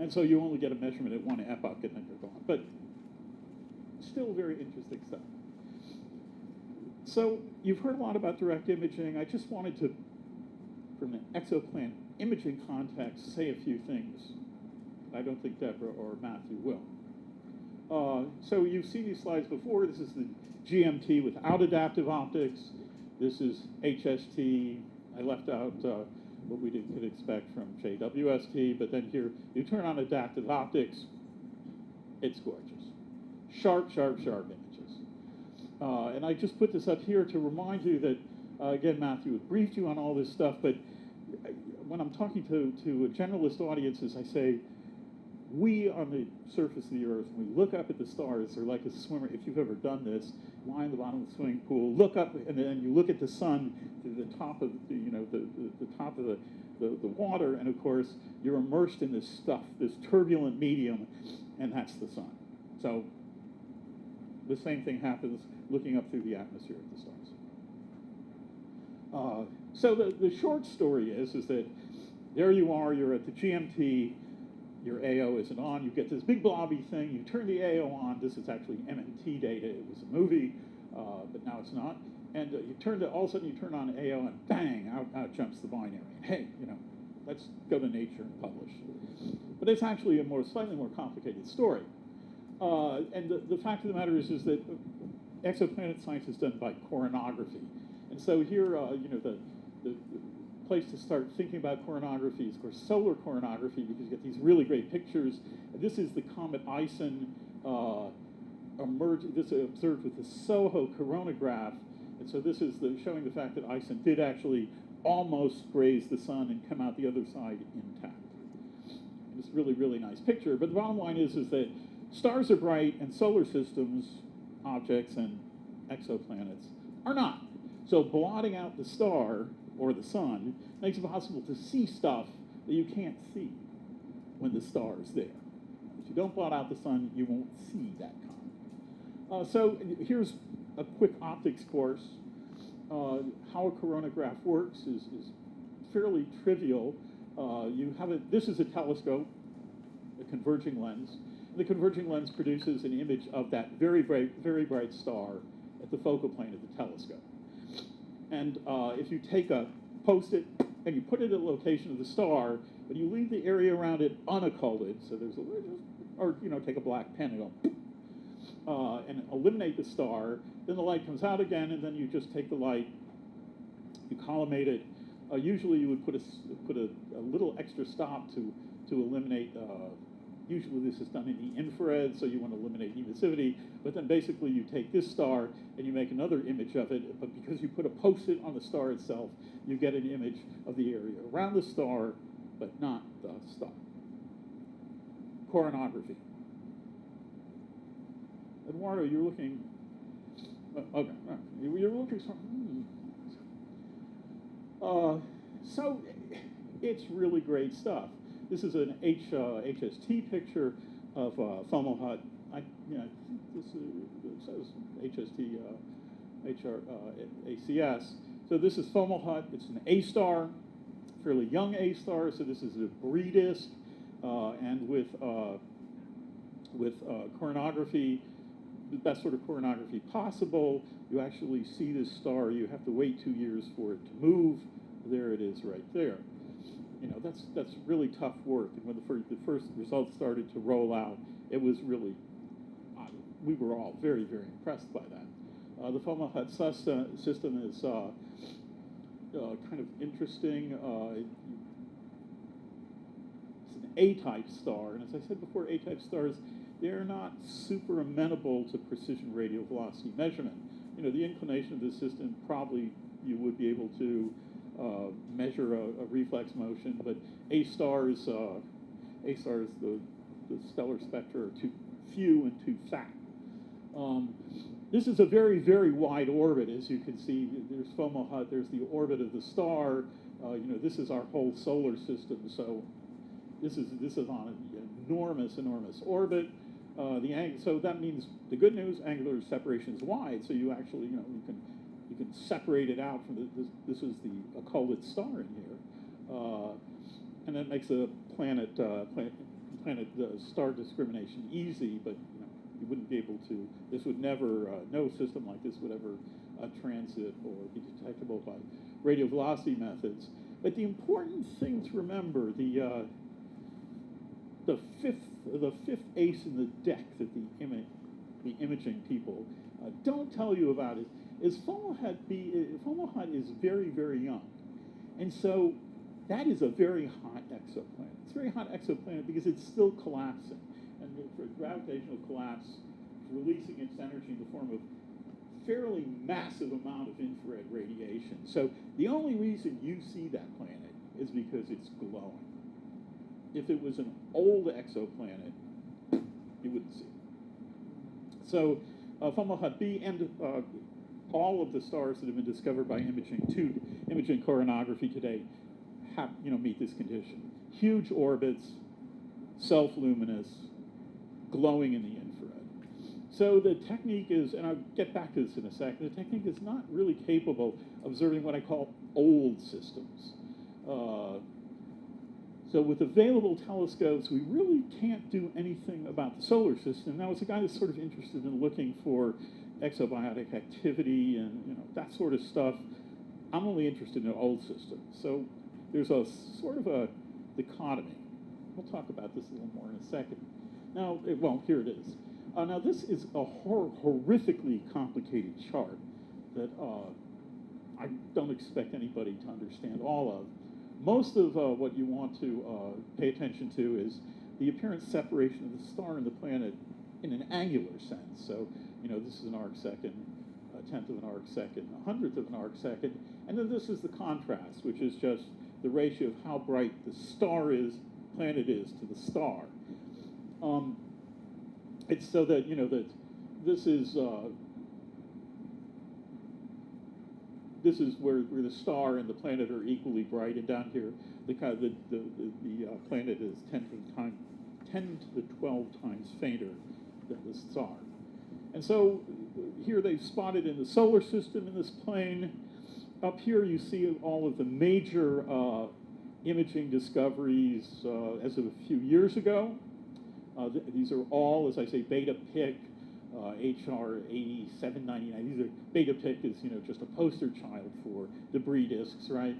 And so you only get a measurement at one epoch, and then you're gone. But still very interesting stuff. So you've heard a lot about direct imaging. I just wanted to, from an exoplanet imaging context, say a few things. I don't think Deborah or Matthew will. So you've seen these slides before. This is the GMT without adaptive optics. This is HST. I left out what we could expect from JWST, but then here, you turn on adaptive optics, it's gorgeous. Sharp, sharp, sharp images. And I just put this up here to remind you that, again, Matthew had briefed you on all this stuff, but when I'm talking to generalist audiences, I say, we on the surface of the Earth, when we look up at the stars, they're like a swimmer. If you've ever done this, lie in the bottom of the swimming pool, look up, and then you look at the sun to the top of the top of the water, and of course you're immersed in this stuff, this turbulent medium, and that's the sun. So the same thing happens looking up through the atmosphere of the stars. So the short story is that there you are, you're at the GMT. Your AO isn't on. You get this big blobby thing. You turn the AO on. This is actually MNT data. It was a movie, but now it's not. And all of a sudden you turn on AO, and bang, out jumps the binary. And hey, let's go to Nature and publish. But it's actually a slightly more complicated story. And the fact of the matter is that exoplanet science is done by coronography. And so here, the place to start thinking about coronography is, of course, solar coronography, because you get these really great pictures. This is the comet Ison observed with the SOHO coronagraph. And so this is showing the fact that Ison did actually almost graze the sun and come out the other side intact. It's really, really nice picture. But the bottom line is that stars are bright, and solar systems, objects, and exoplanets are not. So blotting out the star or the sun makes it possible to see stuff that you can't see when the star is there. If you don't blot out the sun, you won't see that comet. So here's a quick optics course. How a coronagraph works is fairly trivial. This is a telescope, a converging lens. The converging lens produces an image of that very bright star at the focal plane of the telescope. And if you take a Post-it and you put it at the location of the star, but you leave the area around it unocculted, so there's take a black pen and go, and eliminate the star, then the light comes out again, and then you just take the light, you collimate it. Usually you would put a little extra stop to eliminate. Usually this is done in the infrared, so you want to eliminate emissivity. But then basically you take this star and you make another image of it. But because you put a Post-it on the star itself, you get an image of the area around the star, but not the star. Coronography. Eduardo, you're looking. Okay, you're looking. So it's really great stuff. This is an HST picture of Fomalhaut. This says HST ACS. So this is Fomalhaut. It's an A star, fairly young A star. So this is a Brie disk, and with coronography, the best sort of coronography possible. You actually see this star. You have to wait 2 years for it to move. There it is, right there. That's really tough work. And when the first results started to roll out, it was really we were all very, very impressed by that. The Fomalhaut system is kind of interesting. It's an A-type star, and as I said before, A-type stars, they're not super amenable to precision radial velocity measurement. You know, the inclination of the system, probably you would be able to measure a reflex motion, but A stars, the stellar spectra are too few and too fat. This is a very, very wide orbit, as you can see. There's Fomalhaut, there's the orbit of the star. You know, this is our whole solar system, so this is on an enormous, enormous orbit. So that means the good news, angular separation is wide, so you actually, you know, you can separate it out from this is the occulted star in here, and that makes a planet star discrimination easy, but you know, you wouldn't be able to. This would never, no system like this would ever transit or be detectable by radial velocity methods. But the important thing to remember, the fifth ace in the deck that the imaging people don't tell you about is Fomalhaut is very, very young. And so that is a very hot exoplanet. It's a very hot exoplanet because it's still collapsing. And for gravitational collapse, releasing its energy in the form of fairly massive amount of infrared radiation. So the only reason you see that planet is because it's glowing. If it was an old exoplanet, you wouldn't see it. So Fomalhaut B and all of the stars that have been discovered by imaging coronagraphy today have, you know, meet this condition. Huge orbits, self-luminous, glowing in the infrared. So the technique is, and I'll get back to this in a second, the technique is not really capable of observing what I call old systems. So with available telescopes, we really can't do anything about the solar system. Now, as a guy that's sort of interested in looking for exobiotic activity and, you know, that sort of stuff, I'm only interested in old systems. So there's a sort of a dichotomy. We'll talk about this a little more in a second. Now, well, here it is. Now, this is a horrifically complicated chart that I don't expect anybody to understand all of. Most of what you want to pay attention to is the apparent separation of the star and the planet in an angular sense. So, you know, this is an arc second, a tenth of an arc second, a hundredth of an arc second, and then this is the contrast, which is just the ratio of how bright the planet is to the star. It's so that, you know, that this is where the star and the planet are equally bright, and down here, the planet is 10 to the 12 times fainter than the star. And so here they've spotted in the solar system in this plane. Up here you see all of the major imaging discoveries as of a few years ago. These are all, as I say, beta PIC, HR 8799. These are beta PIC is, you know, just a poster child for debris disks, right?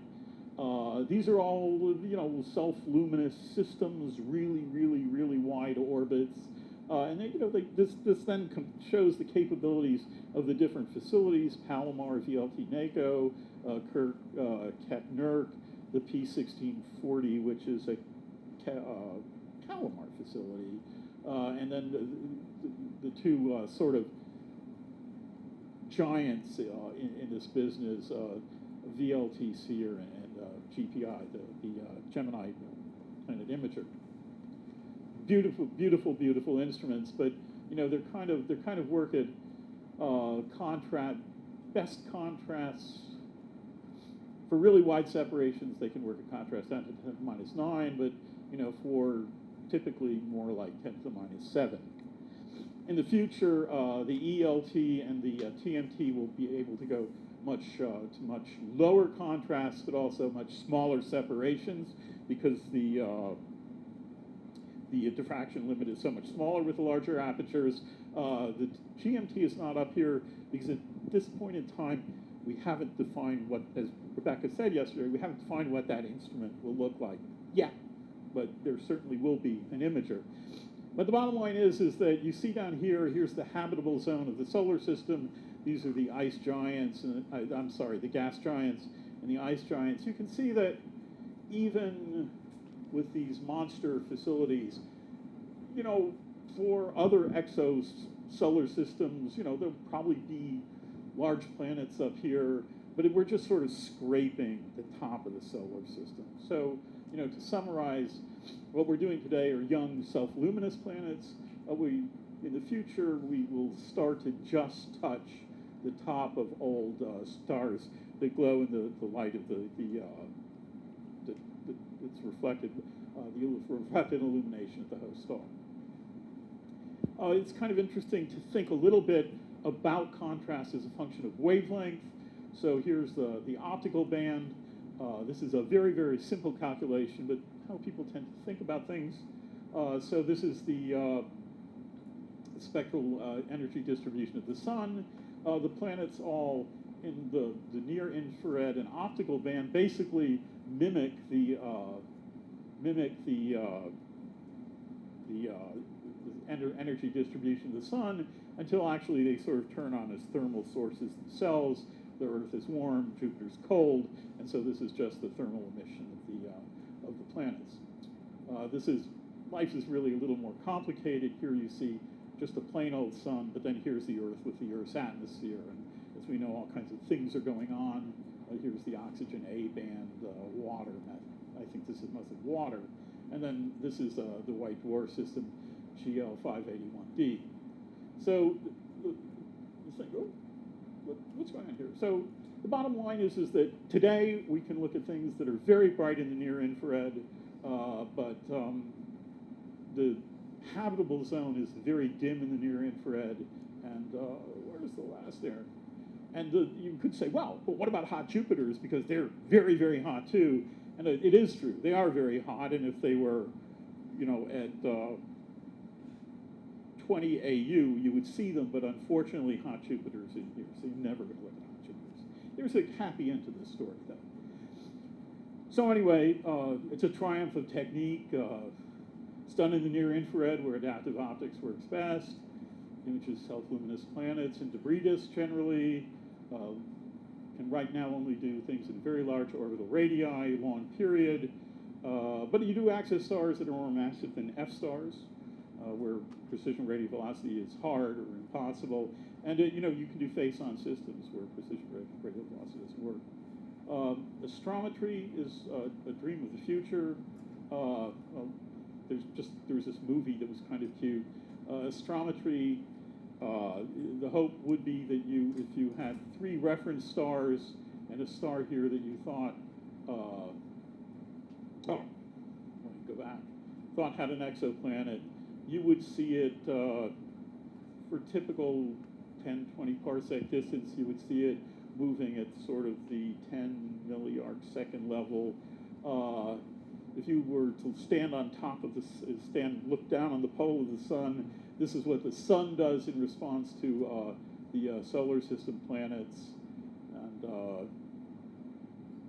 These are all, you know, self-luminous systems, really, really, really wide orbits. And they, you know, this then shows the capabilities of the different facilities: Palomar, VLT NACO, Kirk, Keck-Nurk, the P1640, which is a Palomar facility, and then the two sort of giants in this business, VLT Seer and GPI, the Gemini Planet Imager. Beautiful, beautiful, beautiful instruments, but you know they're kind of work at best contrasts. For really wide separations, they can work at contrast down to 10 to the minus 9, but you know, for typically more like 10 to the minus 7. In the future, the ELT and the TMT will be able to go to much lower contrast, but also much smaller separations, because the diffraction limit is so much smaller with the larger apertures. The GMT is not up here because at this point in time, we haven't defined what, as Rebecca said yesterday, we haven't defined what that instrument will look like yet, but there certainly will be an imager. But the bottom line is that you see down here, here's the habitable zone of the solar system. These are the ice giants, and I'm sorry, the gas giants and the ice giants. You can see that even with these monster facilities, you know, for other solar systems, you know, there'll probably be large planets up here, but we're just sort of scraping the top of the solar system. So, you know, to summarize, what we're doing today are young self-luminous planets. In the future, we will start to just touch the top of old stars that glow in the light of it's reflected, the reflected illumination of the host star. It's kind of interesting to think a little bit about contrast as a function of wavelength. So here's the optical band. This is a very, very simple calculation, but how people tend to think about things. So this is the spectral energy distribution of the sun. The planets all in the near infrared and optical band basically mimic the energy distribution of the sun until actually they sort of turn on as thermal sources themselves. The Earth is warm, Jupiter's cold, and so this is just the thermal emission of the planets. Life is really a little more complicated. Here you see just a plain old sun, but then here's the Earth with the Earth's atmosphere, and as we know, all kinds of things are going on. Here's the oxygen A band, water. I think this is mostly water, and then this is the white dwarf system, GL581b. So what's going on here? So the bottom line is that today we can look at things that are very bright in the near infrared, but the habitable zone is very dim in the near infrared, and where's the last there? And you could say, well, but what about hot Jupiters? Because they're very, very hot too. And it is true, they are very hot, and if they were, you know, at 20 AU, you would see them, but unfortunately, hot Jupiters in here, so you're never going to look at hot Jupiters. There's a happy end to this story, though. So anyway, it's a triumph of technique. It's done in the near infrared, where adaptive optics works best. Images self-luminous planets and debris disks generally. Can right now only do things in very large orbital radii, long period. But you do access stars that are more massive than F stars, where precision radial velocity is hard or impossible. And you know, you can do face-on systems where precision radial velocity doesn't work. Astrometry is a dream of the future. There's this movie that was kind of cute. Astrometry, the hope would be that if you had 3 reference stars and a star here that you thought, let me go back, thought had an exoplanet, you would see it for typical 10, 20 parsec distance, you would see it moving at sort of the 10 milliarc second level. If you were to stand on top of look down on the pole of the sun, this is what the sun does in response to the solar system planets. And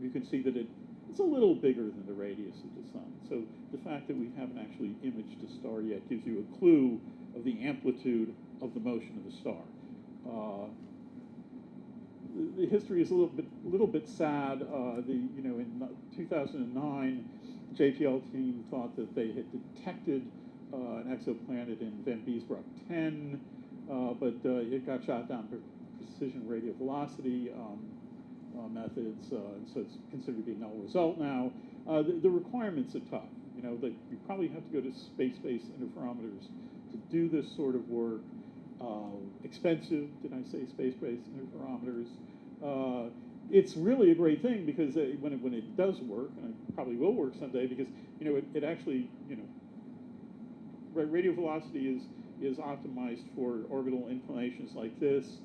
you can see that it's a little bigger than the radius of the sun. So the fact that we haven't actually imaged a star yet gives you a clue of the amplitude of the motion of the star. The history is a little bit sad. In 2009, JPL team thought that they had detected an exoplanet in Van Biesbroek 10, but it got shot down for precision radial velocity methods, so it's considered to be a null result now. The requirements are tough. You know, that you probably have to go to space-based interferometers to do this sort of work. Expensive, did I say space-based interferometers? It's really a great thing because when it does work, and it probably will work someday, because you know it actually, you know, radial velocity is optimized for orbital inclinations like this.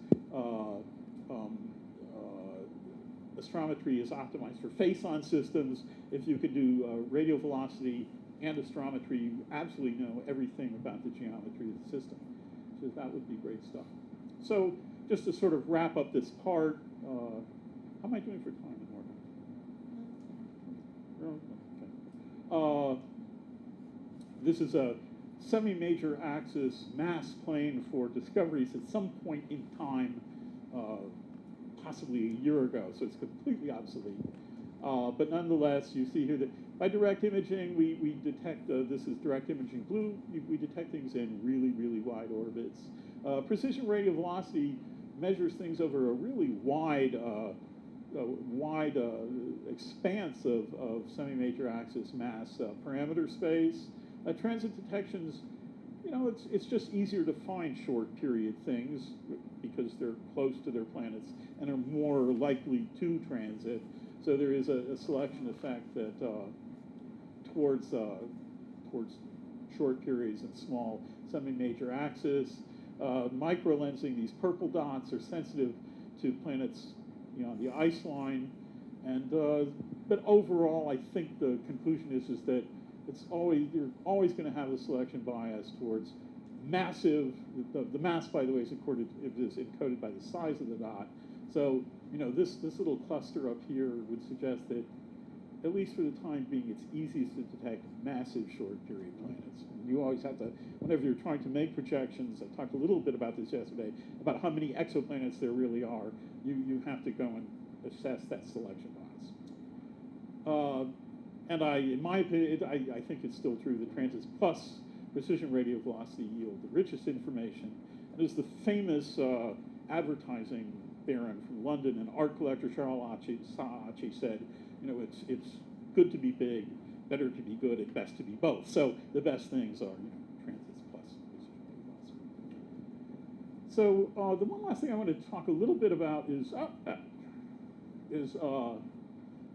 Astrometry is optimized for face-on systems. If you could do radial velocity and astrometry, you absolutely know everything about the geometry of the system. So that would be great stuff. So just to sort of wrap up this part, how am I doing for time, Morgan? Okay. This is semi-major axis mass plane for discoveries at some point in time, possibly a year ago, so it's completely obsolete. But nonetheless, you see here that by direct imaging, we detect, this is direct imaging blue, we detect things in really, really wide orbits. Precision radial velocity measures things over a really wide expanse of semi-major axis mass parameter space. Transit detections, you know, it's just easier to find short period things because they're close to their planets and are more likely to transit. So there is a selection effect that towards short periods and small semi-major axis. Microlensing, these purple dots are sensitive to planets, you know, on the ice line. And but overall, I think the conclusion is that you're always going to have a selection bias towards massive. The mass, by the way, is encoded by the size of the dot. So, you know, this little cluster up here would suggest that, at least for the time being, it's easiest to detect massive short period planets. And you always have to, whenever you're trying to make projections, I talked a little bit about this yesterday, about how many exoplanets there really are, you have to go and assess that selection bias. And in my opinion, I think it's still true that transits plus precision radial velocity yield the richest information. And as the famous advertising baron from London and art collector Charles Saatchi said, you know, it's good to be big, better to be good, and best to be both. So the best things are, you know, transits plus precision radial velocity. So the one last thing I want to talk a little bit about is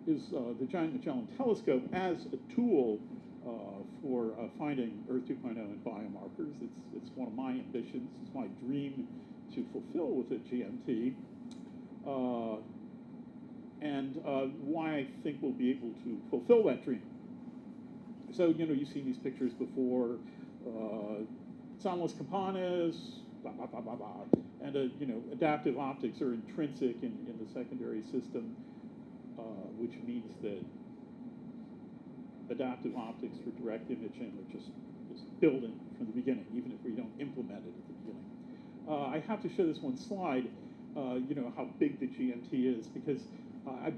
the Giant Magellan Telescope as a tool for finding Earth 2.0 and biomarkers. It's one of my ambitions. It's my dream to fulfill with a GMT. And why I think we'll be able to fulfill that dream. So, you know, you've seen these pictures before. Somnolus Campanis, blah, blah, blah, blah, blah. And, you know, adaptive optics are intrinsic in the secondary system, which means that adaptive optics for direct imaging are just built in from the beginning, even if we don't implement it at the beginning. I have to show this one slide, you know, how big the GMT is, because I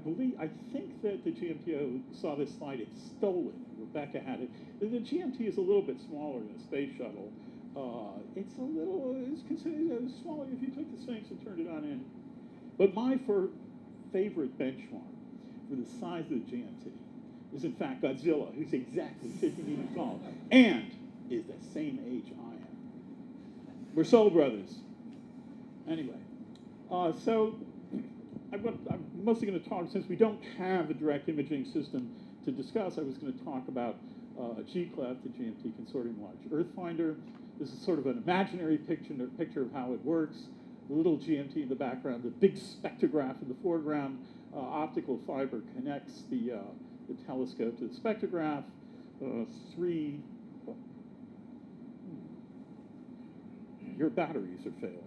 think that the GMT saw this slide, it stole it. Rebecca had it. The GMT is a little bit smaller than a space shuttle. It's considered smaller if you took the Sphinx and turned it on in. But my favorite benchmark for the size of the GMT is in fact Godzilla, who's exactly 50 meters tall and is the same age I am. We're soul brothers. Anyway, so I'm mostly going to talk, since we don't have a direct imaging system to discuss, I was going to talk about GCLEF, the GMT Consortium Large Earth Finder. This is sort of an imaginary picture of how it works. The little GMT in the background, the big spectrograph in the foreground. Optical fiber connects the telescope to the spectrograph. Your batteries are failing.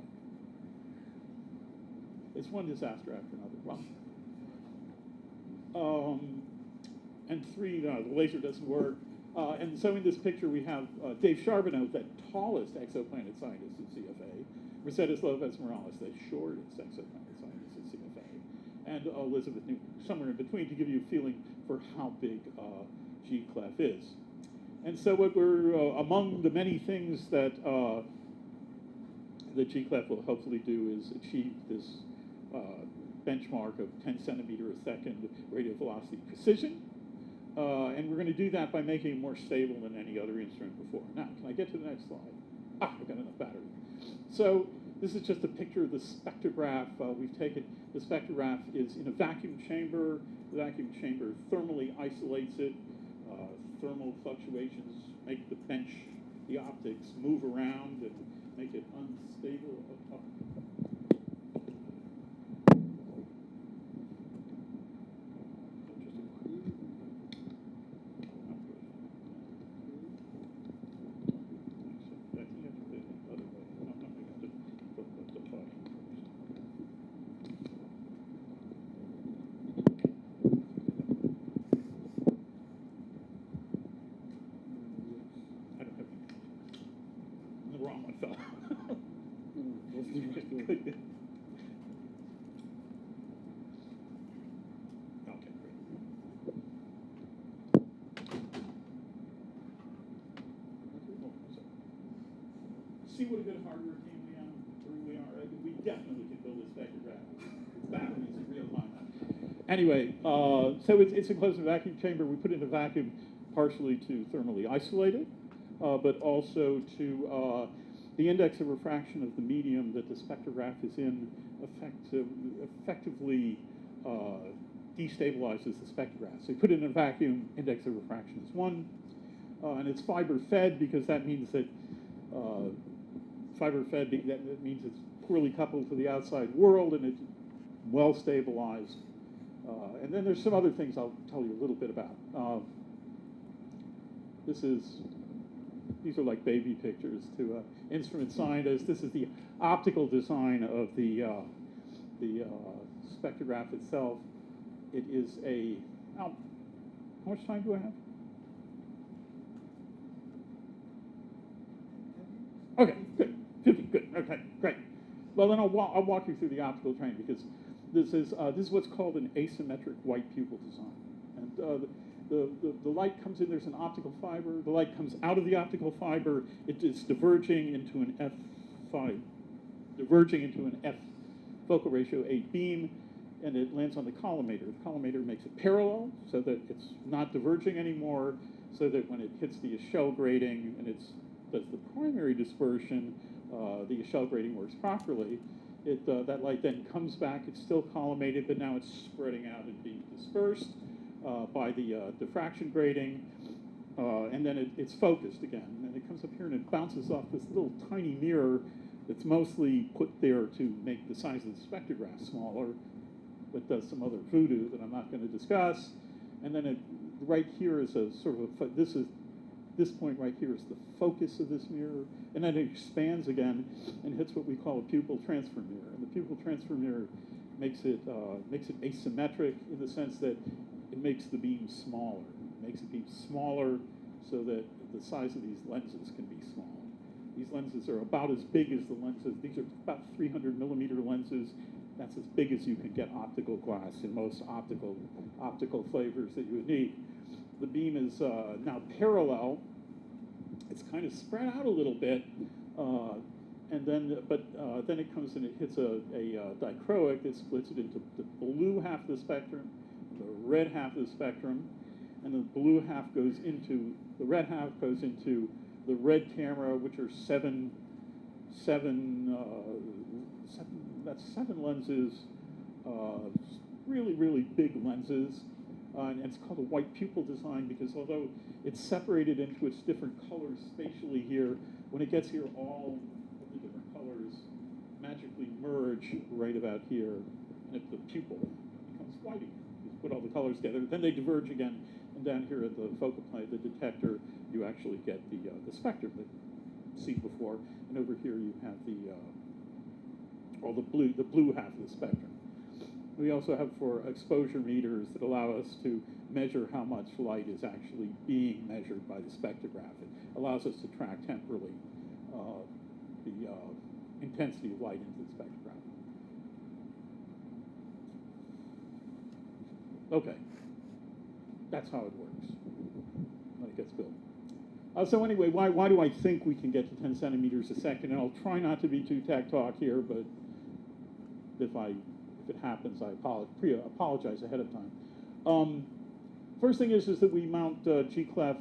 It's one disaster after another. Well, and three, the laser doesn't work. And so in this picture we have Dave Charbonneau, the tallest exoplanet scientist at CFA, Mercedes Lopez Morales, the shortest exoplanet scientist at CFA, and Elizabeth Newton, somewhere in between, to give you a feeling for how big GCLEF is. And so what we're, among the many things that the GCLEF will hopefully do is achieve this benchmark of 10 centimeter a second radial velocity precision. And we're going to do that by making it more stable than any other instrument before. Now, can I get to the next slide? I've got enough battery. So this is just a picture of the spectrograph. We've taken, the spectrograph is in a vacuum chamber. The vacuum chamber thermally isolates it. Thermal fluctuations make the the optics move around and make it unstable. the wrong one fell. That's the right one. Good, good. Okay, great. See what a good hardware team we are. We definitely can build a spectrograph with batteries in real time. Anyway, so it's enclosed in a vacuum chamber. We put it in a vacuum partially to thermally isolate it, but also to the index of refraction of the medium that the spectrograph is in effectively destabilizes the spectrograph. So you put it in a vacuum, index of refraction is 1, and it's fiber fed because that means that fiber fed, that means it's poorly coupled to the outside world and it's well stabilized. And then there's some other things I'll tell you a little bit about. These are like baby pictures to instrument scientists. This is the optical design of the spectrograph itself. It is a, how much time do I have? Okay, good, 50, good, okay, great. Well, then I'll walk you through the optical train because this is what's called an asymmetric white pupil design. And the light comes in, there's an optical fiber, the light comes out of the optical fiber, it's diverging into an F focal ratio 8 beam, and it lands on the collimator. The collimator makes it parallel so that it's not diverging anymore, so that when it hits the shell grating and it does the primary dispersion, the shell grating works properly. That light then comes back, it's still collimated, but now it's spreading out and being dispersed by the diffraction grating, and then it's focused again. And it comes up here and it bounces off this little tiny mirror that's mostly put there to make the size of the spectrograph smaller, but does some other voodoo that I'm not going to discuss. And then right here is a sort of this point right here is the focus of this mirror, and then it expands again and hits what we call a pupil transfer mirror. And the pupil transfer mirror makes it asymmetric in the sense that it makes the beam smaller. It makes the beam smaller so that the size of these lenses can be smaller. These lenses are about as big as the lenses. These are about 300 millimeter lenses. That's as big as you can get optical glass in most optical flavors that you would need. The beam is now parallel. It's kind of spread out a little bit, and then it comes and it hits a dichroic that splits it into the blue half of the spectrum, the red half of the spectrum, and the blue half goes into the red half goes into the red camera, which are seven lenses, really big lenses. And it's called a white pupil design because although it's separated into its different colors spatially here, when it gets here, all of the different colors magically merge right about here, and the pupil becomes white again. You put all the colors together, then they diverge again, and down here at the focal plane, the detector, you actually get the spectrum that you've seen before, and over here you have the blue half of the spectrum. We also have for exposure meters that allow us to measure how much light is actually being measured by the spectrograph. It allows us to track temporally the intensity of light into the spectrograph. Okay, that's how it works when it gets built. So anyway, why do I think we can get to 10 centimeters a second? And I'll try not to be too tech talk here, but if it happens, I apologize ahead of time. First thing is that we mount GClef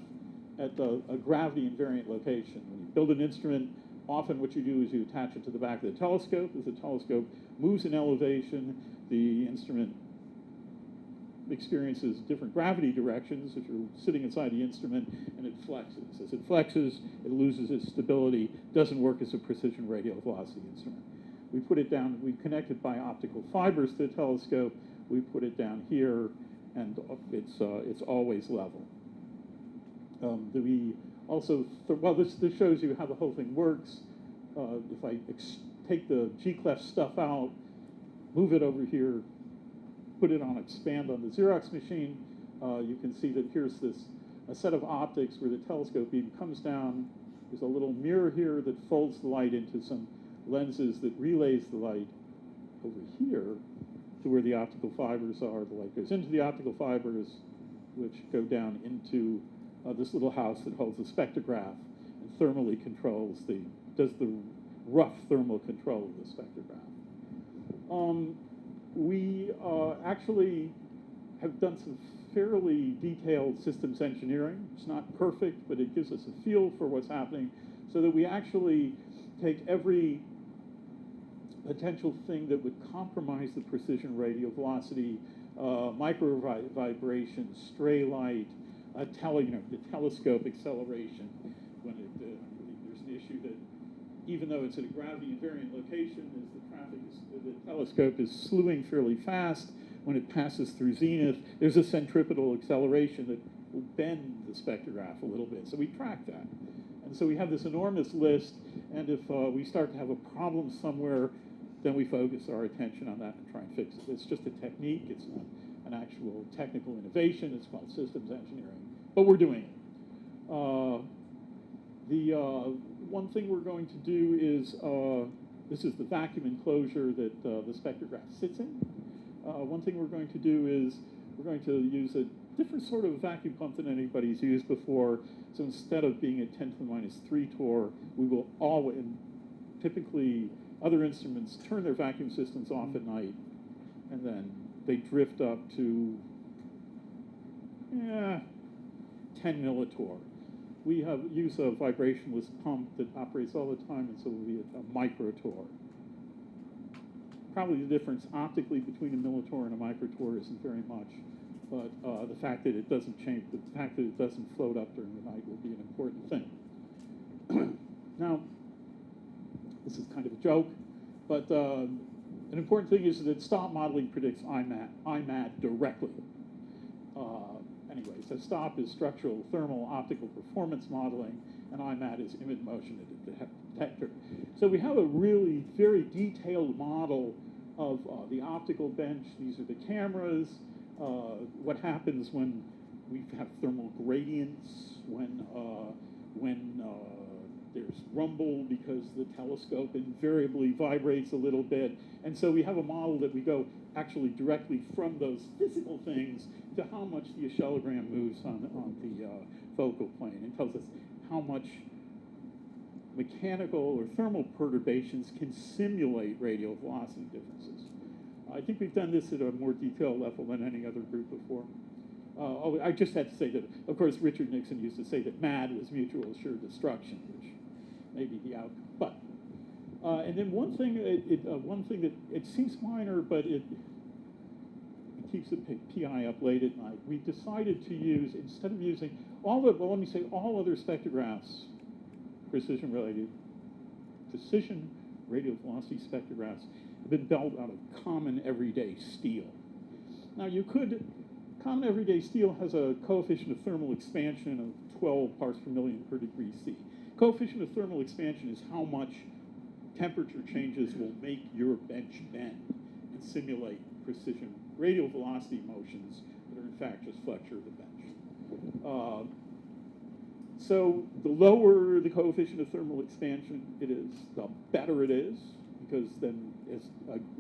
at a gravity invariant location. When you build an instrument, often what you do is you attach it to the back of the telescope. As the telescope moves in elevation, the instrument experiences different gravity directions if you're sitting inside the instrument, and it flexes. As it flexes, it loses its stability, doesn't work as a precision radial velocity instrument. We put it down, we connect it by optical fibers to the telescope, we put it down here, and it's always level. We also, this shows you how the whole thing works. If I take the GClef stuff out, move it over here, put it on expand on the Xerox machine, you can see that here's a set of optics where the telescope beam comes down, There's a little mirror here that folds the light into some lenses that relays the light over here to where the optical fibers are. The light goes into the optical fibers, which go down into this little house that holds the spectrograph and thermally controls does the rough thermal control of the spectrograph. We actually have done some fairly detailed systems engineering. It's not perfect, but it gives us a feel for what's happening so that we actually take every potential thing that would compromise the precision radial velocity, micro vibration, stray light, the telescope acceleration. When there's an issue that even though it's at a gravity invariant location, as the telescope is slewing fairly fast, when it passes through zenith, there's a centripetal acceleration that will bend the spectrograph a little bit. So we track that. And so we have this enormous list, and if we start to have a problem somewhere, then we focus our attention on that and try and fix it. It's just a technique. It's not an actual technical innovation. It's called systems engineering. But we're doing it. The one thing we're going to do is, this is the vacuum enclosure that the spectrograph sits in. One thing we're going to do is we're going to use a different sort of vacuum pump than anybody's used before. So instead of being at 10 to the minus 3 torr, we will always, typically other instruments turn their vacuum systems off at night, and then they drift up to 10 millitorr. We use a vibrationless pump that operates all the time, and so we'll be at a microtorr. Probably the difference optically between a millitorr and a microtorr isn't very much, but the fact that it doesn't change, the fact that it doesn't float up during the night will be an important thing. Now, this is kind of a joke, but an important thing is that stop modeling predicts IMAD directly. Anyway, so STOP is structural thermal optical performance modeling, and IMAD is image motion detector. So we have a really very detailed model of the optical bench. These are the cameras. What happens when we have thermal gradients, when there's rumble because the telescope invariably vibrates a little bit. And so we have a model that we go actually directly from those physical things to how much the oscillogram moves on the focal plane. It tells us how much mechanical or thermal perturbations can simulate radial velocity differences. I think we've done this at a more detailed level than any other group before. I just had to say that, of course, Richard Nixon used to say that MAD was mutual assured destruction, which may be the outcome. But and then one thing that it seems minor, but it keeps the PI up late at night. We decided to use, instead of using all other spectrographs, precision radial velocity spectrographs have been built out of common everyday steel. Now common everyday steel has a coefficient of thermal expansion of 12 parts per million per degree C. Coefficient of thermal expansion is how much temperature changes will make your bench bend and simulate precision radial velocity motions that are in fact just flexure of the bench. So the lower the coefficient of thermal expansion it is, the better it is, because then as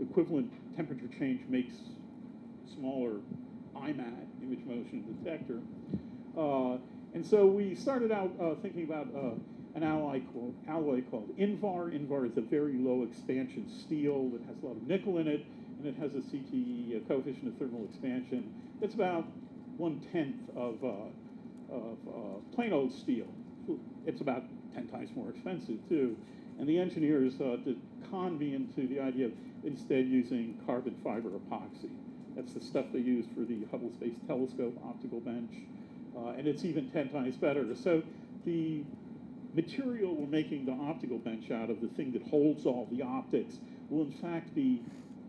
equivalent temperature change makes smaller IMAD, image motion detector. And so we started out thinking about an alloy called Invar. Invar is a very low expansion steel that has a lot of nickel in it, and it has a CTE, a coefficient of thermal expansion. That's about 1/10 of plain old steel. It's about 10 times more expensive too. And the engineers conned me into the idea of instead using carbon fiber epoxy. That's the stuff they use for the Hubble Space Telescope optical bench. And it's even 10 times better. So the material we're making the optical bench out of, the thing that holds all the optics, will in fact be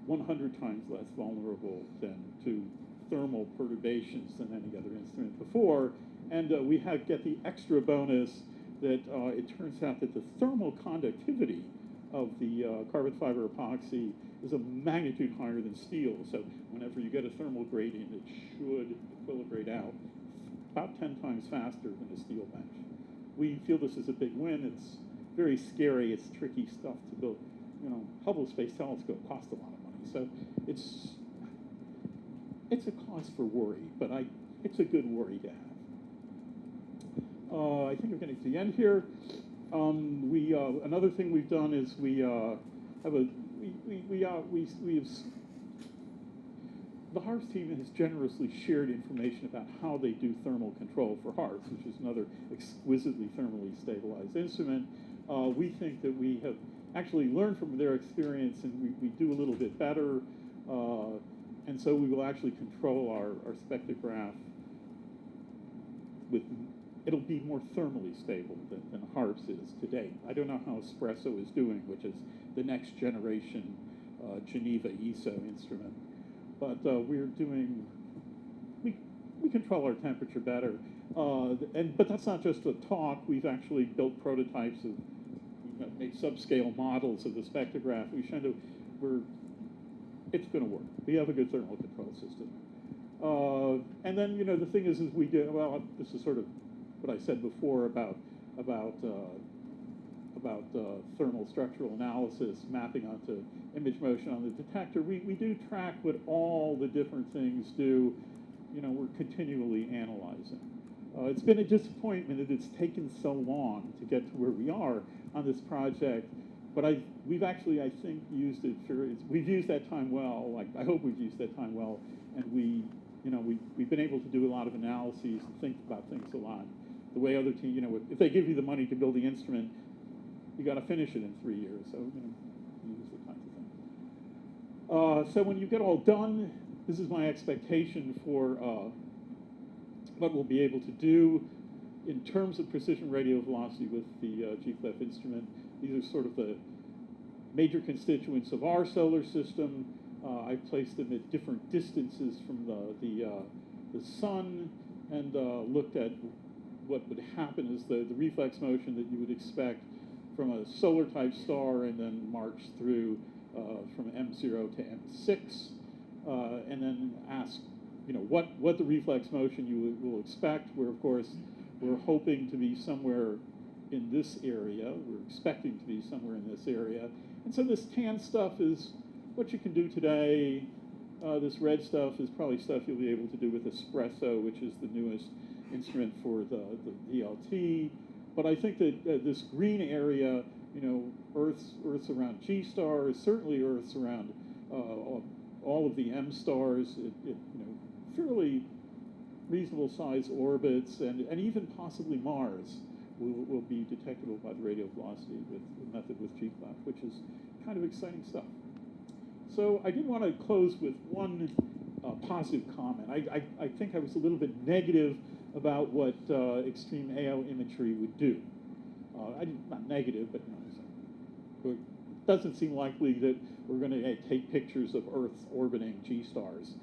100 times less vulnerable to thermal perturbations than any other instrument before. And we get the extra bonus that it turns out that the thermal conductivity of the carbon fiber epoxy is a magnitude higher than steel. So whenever you get a thermal gradient, it should equilibrate out about 10 times faster than a steel bench. we feel this is a big win. It's very scary. It's tricky stuff to build. You know, Hubble Space Telescope cost a lot of money, so it's a cause for worry, but it's a good worry to have. I think we're getting to the end here. Another thing we've done is we have the HARPS team has generously shared information about how they do thermal control for HARPS, which is another exquisitely thermally stabilized instrument. We think that we have actually learned from their experience, and we do a little bit better. And so we will actually control our spectrograph with, it'll be more thermally stable than HARPS is today. I don't know how Espresso is doing, which is the next generation Geneva ESO instrument. But we're doing, we control our temperature better. But that's not just a talk. We've actually built prototypes of, we've made subscale models of the spectrograph. We've shown that it's going to work. We have a good thermal control system. And then, you know, the thing is we do, well, this is sort of what I said before about thermal structural analysis, mapping onto image motion on the detector. We do track what all the different things do. You know, we're continually analyzing. It's been a disappointment that it's taken so long to get to where we are on this project, but we've actually, I think, used it for, we've used that time well. Like, I hope we've used that time well, and we've been able to do a lot of analyses and think about things a lot. The way other teams, you know, if they give you the money to build the instrument, you got to finish it in 3 years. So, you know, use the kinds of things. So when you get all done, this is my expectation for what we'll be able to do in terms of precision radio velocity with the GCLEF instrument. These are sort of the major constituents of our solar system. I've placed them at different distances from the sun, and looked at what would happen is the reflex motion that you would expect from a solar type star, and then march through from M0 to M6, and then ask, you know, what the reflex motion you will expect. Where, of course, we're hoping to be somewhere in this area. We're expecting to be somewhere in this area. And so this tan stuff is what you can do today. This red stuff is probably stuff you'll be able to do with Espresso, which is the newest instrument for the VLT. But I think that this green area, you know, Earth's around G stars, certainly Earth's around all of the M stars, you know, fairly reasonable size orbits, and even possibly Mars will be detectable by the radio velocity with the method with GCLEF, which is kind of exciting stuff. So I did want to close with one positive comment. I think I was a little bit negative about what extreme AO imagery would do. Not negative, but you know, it doesn't seem likely that we're going to take pictures of Earth orbiting G stars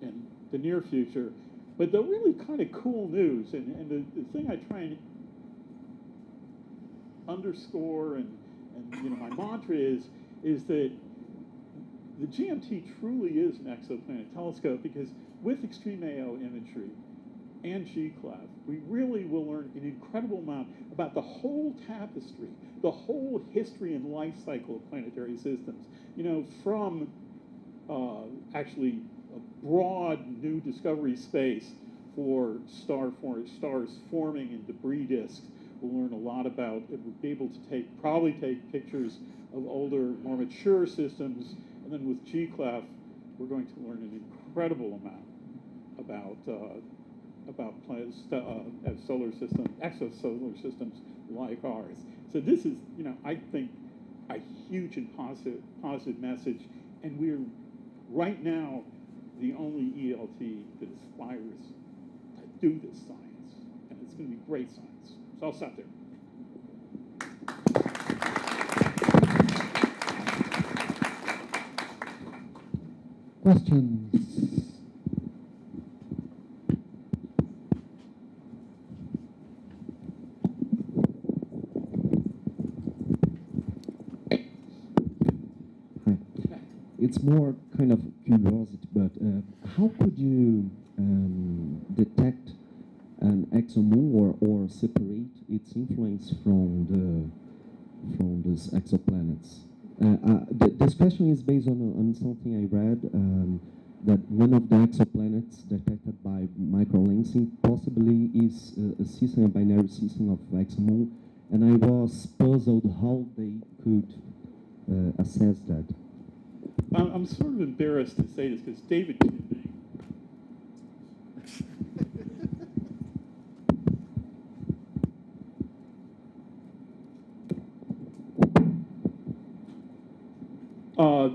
in the near future. But the really kind of cool news, and the thing I try and underscore, and you know, my mantra is that the GMT truly is an exoplanet telescope, because with extreme AO imagery and GCLEF, we really will learn an incredible amount about the whole tapestry, the whole history and life cycle of planetary systems. You know, from actually a broad new discovery space for stars forming in debris disks. We'll learn a lot about it. We'll be able to probably take pictures of older, more mature systems. And then with GCLEF, we're going to learn an incredible amount about solar systems, exosolar systems like ours. So this is, you know, I think a huge and positive message. And we're right now the only ELT that aspires to do this science, and it's going to be great science. So I'll stop there. Questions? Hi. It's more kind of curiosity, but how could you detect an exomore or separate its influence from these exoplanets. This question is based on something I read, that one of the exoplanets detected by microlensing possibly is a binary system of exomoon, and I was puzzled how they could assess that. I'm sort of embarrassed to say this because David Kipping,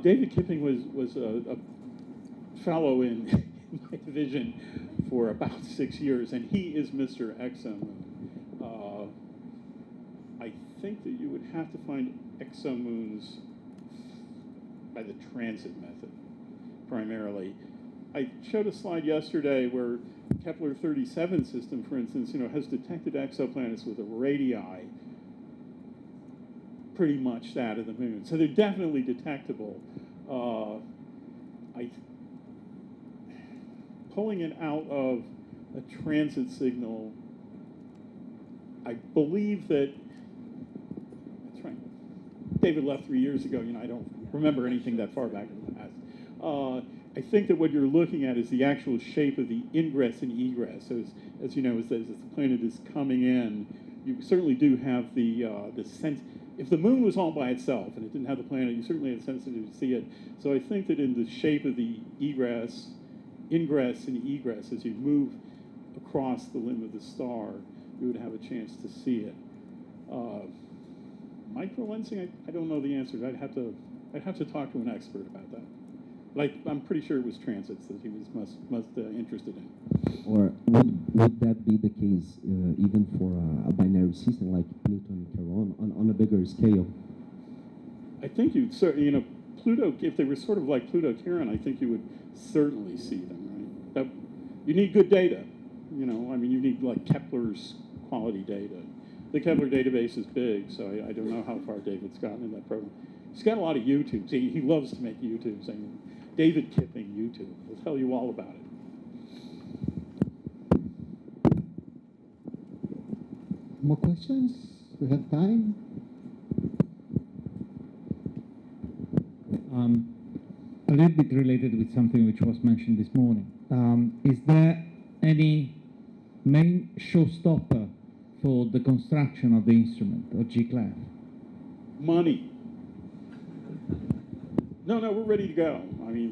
David Kipping was a fellow in my division for about 6 years, and he is Mr. Exomoon. I think that you would have to find exomoons by the transit method, primarily. I showed a slide yesterday where Kepler 37 system, for instance, has detected exoplanets with a radii pretty much that of the moon. So they're definitely detectable. Pulling it out of a transit signal, I believe that, that's right, David left 3 years ago, I don't remember anything that far back in the past. I think that what you're looking at is the actual shape of the ingress and egress. So as you know, as the planet is coming in, you certainly do have the sense. If the moon was all by itself and it didn't have the planet, you certainly had a sensitivity to see it. So I think that in the shape of the ingress and egress, as you move across the limb of the star, you would have a chance to see it. Microlensing, I don't know the answers. I'd have to talk to an expert about that. But I'm pretty sure it was transits that he was most interested in. Or would that be the case even for a binary system like Pluto and Charon on a bigger scale? I think you'd certainly, Pluto, if they were sort of like Pluto Charon, I think you would certainly see them, right? You need good data, you need like Kepler's quality data. The Kepler database is big, so I don't know how far David's gotten in that program. He's got a lot of YouTubes. He loves to make YouTubes. I mean, David Kipping YouTube. He'll tell you all about it. More questions? We have time. A little bit related with something which was mentioned this morning. Is there any main showstopper for the construction of the instrument, or GCLAF? Money. No, we're ready to go. I mean,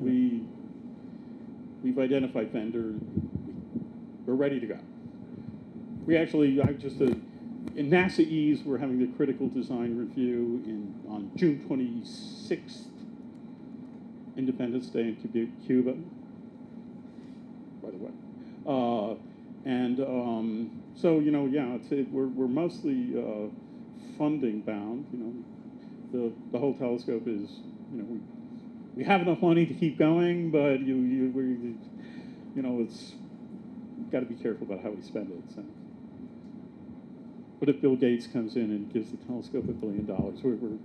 we've identified vendors. We're ready to go. We actually, in NASA Ease, we're having the critical design review on June 26th, Independence Day in Cuba, by the way. So, we're mostly funding bound. The whole telescope is, we have enough money to keep going, but it's got to be careful about how we spend it. So. What if Bill Gates comes in and gives the telescope $1 billion? We're,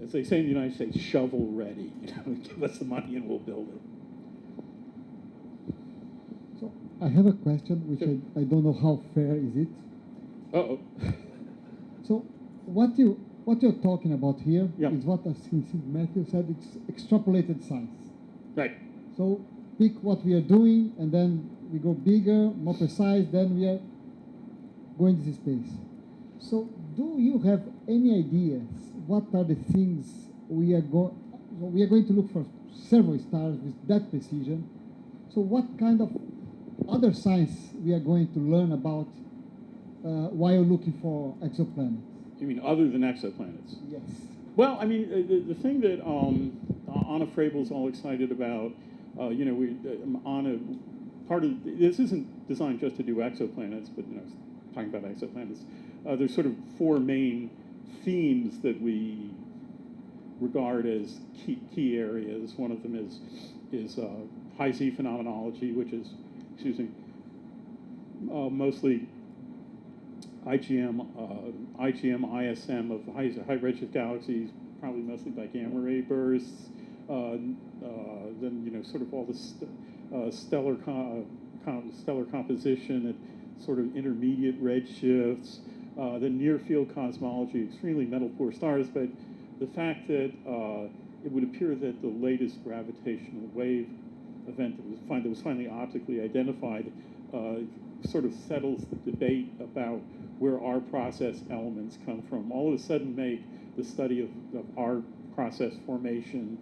as they say in the United States, shovel ready. Give us the money and we'll build it. So I have a question, which I don't know how fair is it. Uh-oh. So what you're talking about here is what I think Matthew said. It's extrapolated science. Right. So pick what we are doing, and then we go bigger, more precise. Then we are going to space. So do you have any ideas what are the things we are going to look for several stars with that precision? So what kind of other science we are going to learn about while looking for exoplanets? You mean other than exoplanets? Yes. Well, I mean, the thing that Anna Frabel's all excited about, part of this isn't designed just to do exoplanets, but talking about exoplanets, there's sort of four main themes that we regard as key areas. One of them is high Z phenomenology, which is, mostly IGM, ISM of high redshift galaxies, probably mostly by gamma ray bursts. Then sort of all the stellar composition at sort of intermediate redshifts, the near-field cosmology, extremely metal-poor stars, but the fact that it would appear that the latest gravitational wave event that was finally optically identified sort of settles the debate about where our process elements come from. All of a sudden make the study of our process formation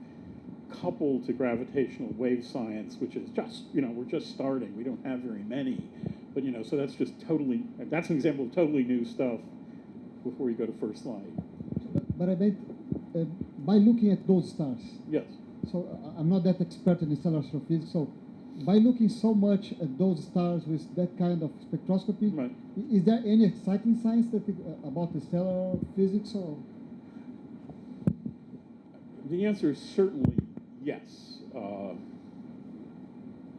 coupled to gravitational wave science, which is just, we're just starting. We don't have very many. But, so that's just totally, that's an example of totally new stuff before you go to first slide. But I meant, by looking at those stars, Yes. so I'm not that expert in stellar astrophysics, so by looking so much at those stars with that kind of spectroscopy, Right. is there any exciting science about the stellar physics? Or? The answer is certainly yes.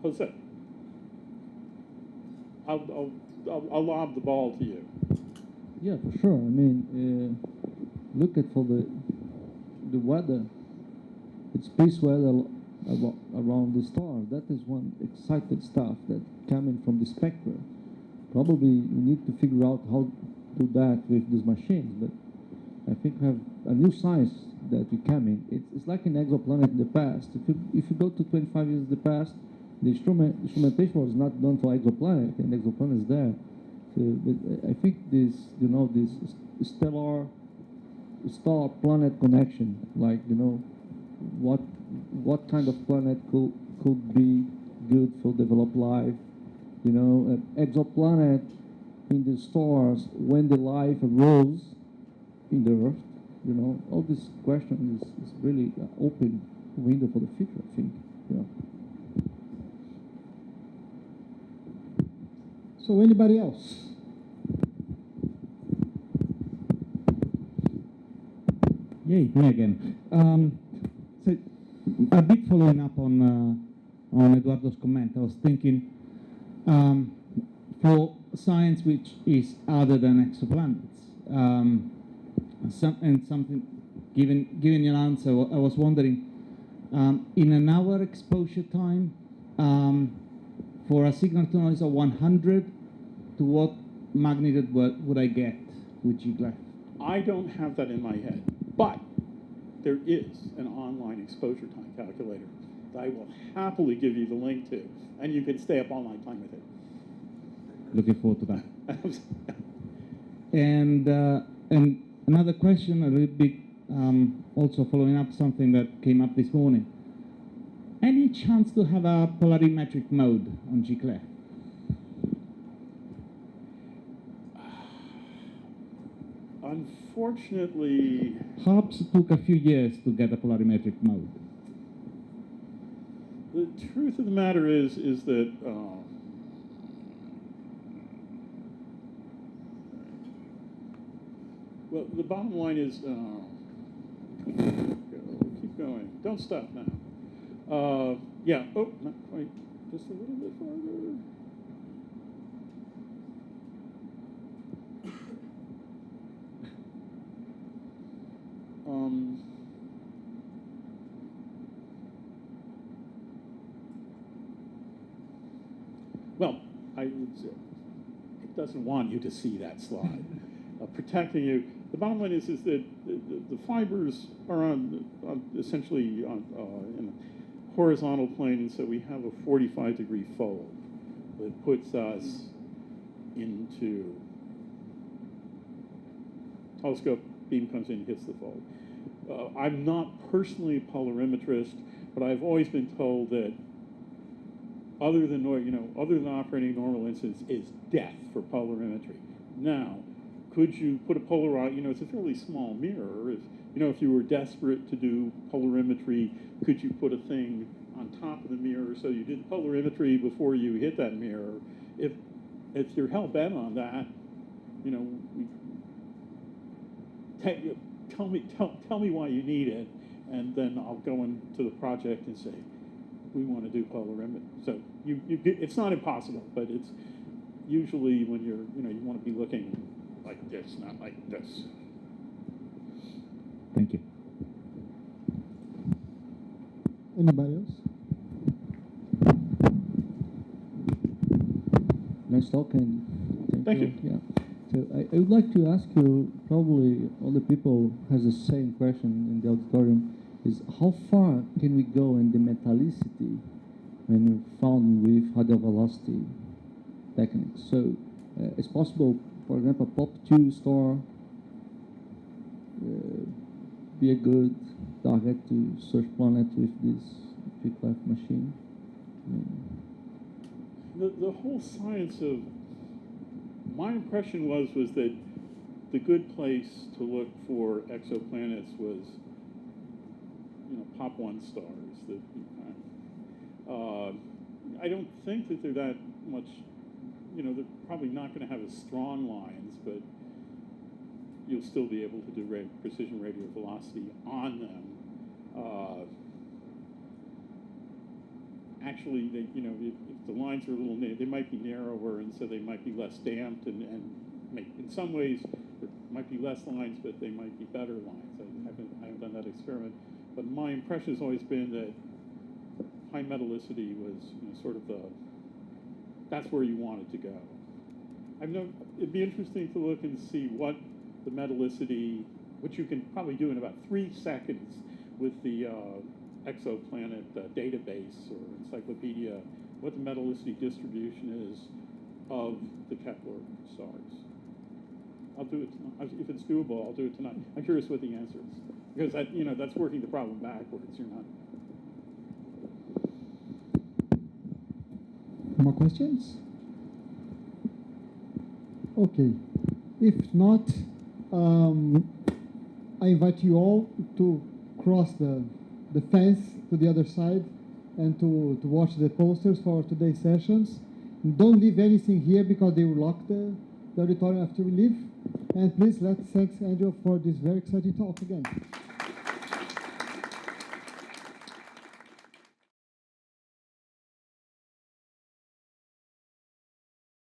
Jose, I'll lob the ball to you. Yeah, for sure. I mean, look at for the weather, it's space weather around the star. That is one exciting stuff that coming from the spectra. Probably we need to figure out how to do that with these machines. But I think we have a new science that we come in. It's like an exoplanet in the past. If you go to 25 years in the past, the instrumentation was not done for exoplanet, and exoplanet is there. So, but I think this, this star-planet connection, like, what kind of planet could be good for develop life, exoplanet in the stars, when the life arose in the Earth, all this question is really an open window for the future, I think. Yeah. So anybody else? Yeah, me again. So a bit following up on Eduardo's comment, I was thinking for science which is other than exoplanets, something giving you an answer, I was wondering, in an hour exposure time, for a signal to noise of 100, to what magnitude would I get with GLEF? I don't have that in my head, but there is an online exposure time calculator that I will happily give you the link to, and you can stay up all night playing with it. Looking forward to that. And another question, a little bit also following up something that came up this morning. Any chance to have a polarimetric mode on GCLEF? Unfortunately, HARPS took a few years to get a polarimetric mode. the truth of the matter is that well, the bottom line is keep going. Don't stop now. Yeah. Oh, not quite. Just a little bit farther. Well, I would say it doesn't want you to see that slide. Protecting you. The bottom line is that the fibers are on essentially in a horizontal plane, and so we have a 45-degree fold that puts us into telescope beam comes in, hits the fold. I'm not personally a polarimetrist, but I've always been told that other than operating normal incidence is death for polarimetry. Now, could you put a it's a fairly small mirror. If you were desperate to do polarimetry, could you put a thing on top of the mirror so you did polarimetry before you hit that mirror? If you're hell bent on that, tell me why you need it, and then I'll go into the project and say, we want to do polarimetry. So it's not impossible, but it's usually when you want to be looking like this, not like this. Thank you. Anybody else? Nice talk, and Thank you. Yeah. So I would like to ask you, probably all the people has the same question in the auditorium, is how far can we go in the metallicity when we found with radio velocity techniques? So it's possible, for example, POP2 star be a good target to search planet with this G-clef machine? The whole science of, my impression was that the good place to look for exoplanets was, POP1 stars. I don't think that they're that much, they're probably not going to have as strong lines, but you'll still be able to do precision radio velocity on them. Actually, if the lines are a little, they might be narrower, and so they might be less damped, and in some ways, there might be less lines, but they might be better lines. I haven't done that experiment, but my impression has always been that high metallicity was sort of that's where you wanted to go. It'd be interesting to look and see what the metallicity, which you can probably do in about 3 seconds with the exoplanet database or encyclopedia, what the metallicity distribution is of the Kepler stars. I'll do it tonight. If it's doable, I'll do it tonight. I'm curious what the answer is, because that's working the problem backwards. You're not. More questions? Okay. If not, I invite you all to cross the fence to the other side and to watch the posters for today's sessions. Don't leave anything here because they will lock the auditorium after we leave. And please let's thank Andrew for this very exciting talk again.